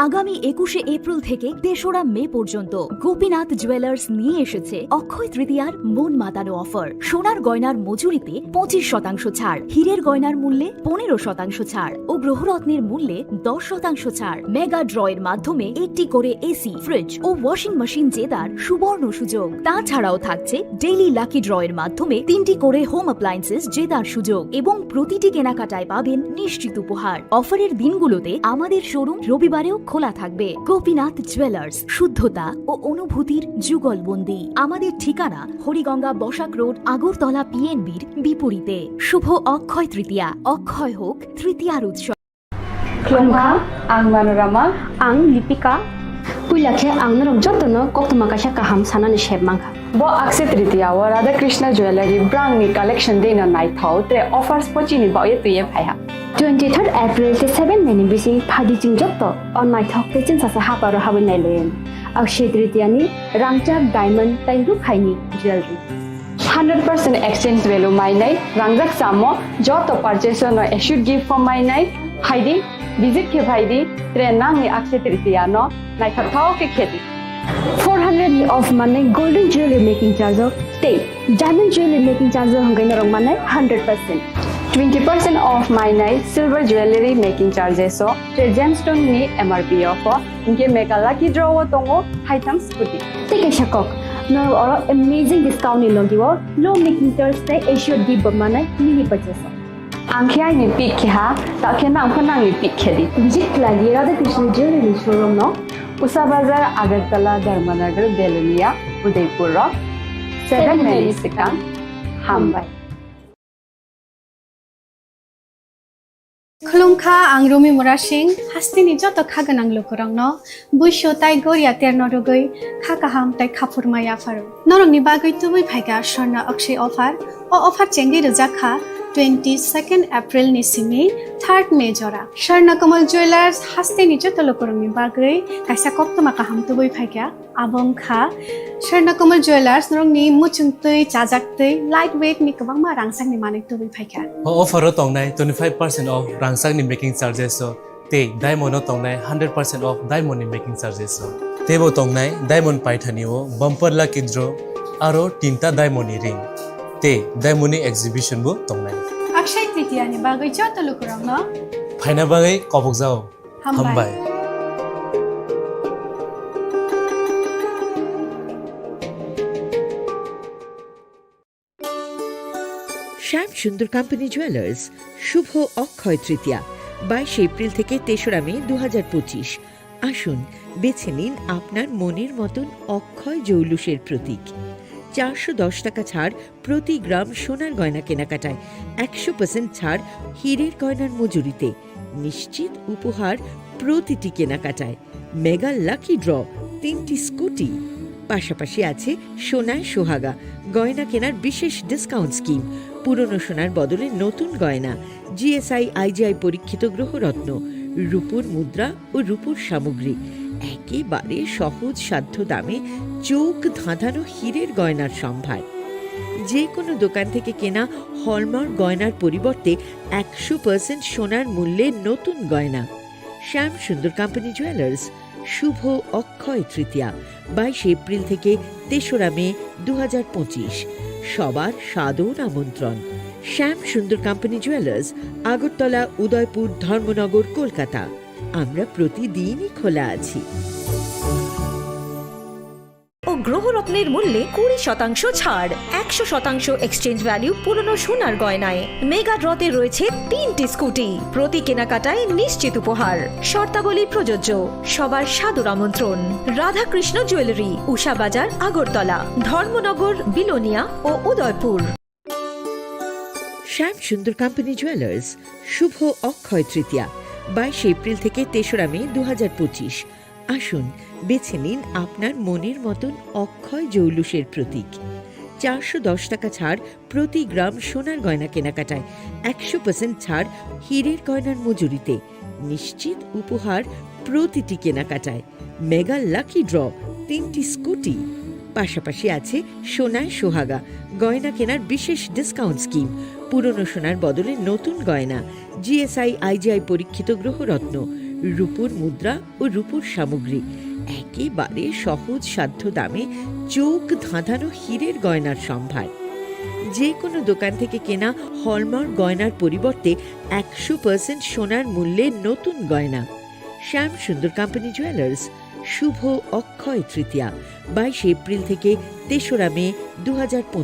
আগামী 21শে এপ্রিল থেকে ৩রা মে পর্যন্ত গোপীনাথ জুয়েলার্স নিয়ে এসেছে অক্ষয় তৃতীয়ার মন মাতানো অফার। সোনার গয়নার মজুরিতে 25% ছাড়, হীরের গয়নার মূল্যে 15% ছাড় ও গ্রহরত্নের মূল্যে 10% ছাড়। মেগা ড্রয়ের মাধ্যমে একটি করে এসি, ফ্রিজ ও ওয়াশিং মেশিন জেতার সুবর্ণ সুযোগ। তাছাড়াও থাকছে ডেইলি লাকি ড্রয়ের মাধ্যমে 3টি করে হোম অ্যাপ্লায়েন্সেস জেতার সুযোগ এবং প্রতিটি কেনাকাটায় পাবেন নিশ্চিত উপহার। অফারের দিনগুলোতে আমাদের শোরুম রবিবারেও খোলা থাকবে। গোপীনাথ জুয়েলার্স, শুদ্ধতা ও অনুভূতির যুগলবন্দি। আমাদের ঠিকানা হরিগঙ্গা বসাক রোড, আগরতলা পিএনবির বিপরীতে। শুভ অক্ষয় তৃতীয়া, অক্ষয় হোক তৃতীয়ার উৎসব। खुलुमखा आं मनोरमा आं लिपिका पुइलाखे आं नरम जतनो कोक्तमाकाशा काहाम सानानि शेबमांखा बो अक्षय तृतीया व राधा कृष्ण ज्वेलरी ब्रांडनि कलेक्शन देनो नाइथाव ते ऑफर्स पचिनि बाये तुये फाया 23 एप्रिल ते 7 मेनि बिसि फादि जिंजतो ऑन नाइथाव ते चिन सासा हापारो हाबन नाइलेन अक्षय तृतीयानि रांचाक डायमंड ताइरु खाइनि ज्वेलरी 100% exchange value माइनाइ रांजाक सामो जतो परचेस नो एशुड गिफ्ट फॉर माइनाइ हाइदि visit ke bhaidi trenang ni akshay tritiya no naithaw ke kheti 400 of mane golden jewelry making charge stay diamond jewelry making charge hangai na rong mane 100% 20% off mine silver jewelry making charges so gemstone ni mrp of inke mega lucky draw tongo item scooty take a shakok no or amazing discount ni logiwo low making charge stay assured give mane mini purchase आंखिया नि pick हा ताखे नाम खना नि pick खेदी visit लागि Radha Krishna jewellery showroom नो उसा बाजार आगरतला धर्मनगर बेलनिया उदयपुर 7 मेरी second हामबाय खुलुमखा आं रमि मुरा सिंह हास्तिनि जत खागोनां लोकरंनो बुइसो ताइ गोरिया तेरनो रुगै खाकाहाम ताइ खाफुरमाया फारो नरंनि बागै तुबै फाइगा स्वर्ణ अक्षय ऑफर ओ ऑफर चेंगि रजाखा 22 एप्रिल नि सिमी 3 मे जरा स्वर्ण कमल ज्वेलर्स हास्तिनि जत लोकरंनि बागै काइसा कक्तमा काहाम तुबै फाइगा आबंखा स्वर्ण कमल ज्वेलर्स नरंनि मुचुंतै चाजाक्तै लाइट वेट नि गोबांमा रांसांनि माने तुबै फाइगा ऑफर तंनाय 25% ऑफ रांसांनि मेकिंग चार्जेस ते डायमंड तंनाय 100% ऑफ डायमंड मेकिंग चार्जेस तेबो तंनाय डायमंड पाइथानिओ बम्पर लकी ड्र आरो 3टा डायमंड रिंग ते डायमंड एग्जिबिशन बो तंनाय अक्षय तृतीया नि बागै जत लोकरंनो फाइना बागै कबक जाओ हामबाय শ্যাম সুন্দর কোম্পানি জুয়েলার্স শুভ অক্ষয় তৃতীয়া 22 এপ্রিল থেকে 3রা মে 2025 আসুন বেছে নিন আপনার মনের মতন অক্ষয় জৌলুসের প্রতীক 410 টাকা ছাড় প্রতি গ্রাম সোনার গয়না কেনাকাটায় 100% ছাড় হীরের গয়নার মজুরিতে নিশ্চিত উপহার প্রতিটি কেনাকাটায় মেগা লাকি ড্র 3টি স্কুটি পাশাপাশি আছে সোনায় সোহাগা গয়না কেনার বিশেষ ডিসকাউন্ট স্কিম পুরনো সোনার বদলে নতুন গয়না জিএসআই আইজিআই পরীক্ষিত গ্রহরত্ন রূপোর মুদ্রা ও রূপোর সামগ্রী একেবারে সহজ সাধ্য দামে চোখ ধাঁধানো হীরের গয়নার সম্ভার যে কোনো দোকান থেকে কেনা হলমার্ক গয়নার পরিবর্তে 100% সোনার মূল্যে নতুন গয়না শ্যাম সুন্দর কোম্পানি জুয়েলার্স শুভ অক্ষয় তৃতীয়া 22 এপ্রিল থেকে 3রা মে 2025 সবার সাদর আমন্ত্রণ শ্যাম সুন্দর কোম্পানি জুয়েলার্স আগরতলা উদয়পুর ধর্মনগর কলকাতা আমরা প্রতিদিনই খোলা আছি ও গ্রহরত্নের মূল্যে 20% ছাড় 100% এক্সচেঞ্জ ভ্যালু পুরনো সোনার গয়নায় মেগা ড্রতে রয়েছে 3টি স্কুটি প্রতি কেনাকাটায় নিশ্চিত উপহার শর্তাবলী প্রযোজ্য সবার সাদর আমন্ত্রণ রাধা কৃষ্ণ জুয়েলারি উষা বাজার আগরতলা ধর্মনগর বিলোনিয়া ও উদয়পুর শ্যাম সুন্দর কোম্পানি জুয়েলার্স শুভ অক্ষয় তৃতীয়া 22 এপ্রিল থেকে 3রা মে 2025 আসুন বেছে নিন আপনার মনের মতন অক্ষয় জৌলুসের প্রতীক 410 টাকা ছাড় প্রতি গ্রাম সোনার গয়না কেনাকাটায়, 100% ছাড় হীরের গয়নার মজুরিতে, নিশ্চিত উপহার প্রতিটি কেনাকাটায়, মেগা লাকি ড্র 3টি স্কুটি। পাশাপাশি আছে সোনায় সোহাগা গয়না কেনার বিশেষ ডিসকাউন্ট স্কিম, পুরনো সোনার বদলে নতুন গয়না, জিএসআই আইজিআই পরীক্ষিত গ্রহরত্ন, রূপোর মুদ্রা ও রূপোর সামগ্রী, একেবারে সহজ সাধ্য দামে চোখ ধাঁধানো হীরের গয়নার সম্ভার। যে কোনো দোকান থেকে কেনা হলমার্ক গয়নার পরিবর্তে 100% সোনার মূল্যে নতুন গয়না। শ্যাম সুন্দর কোম্পানি জুয়েলার্স, শুভ অক্ষয় তৃতীয়া 22 এপ্রিল থেকে 3রা মে 2025।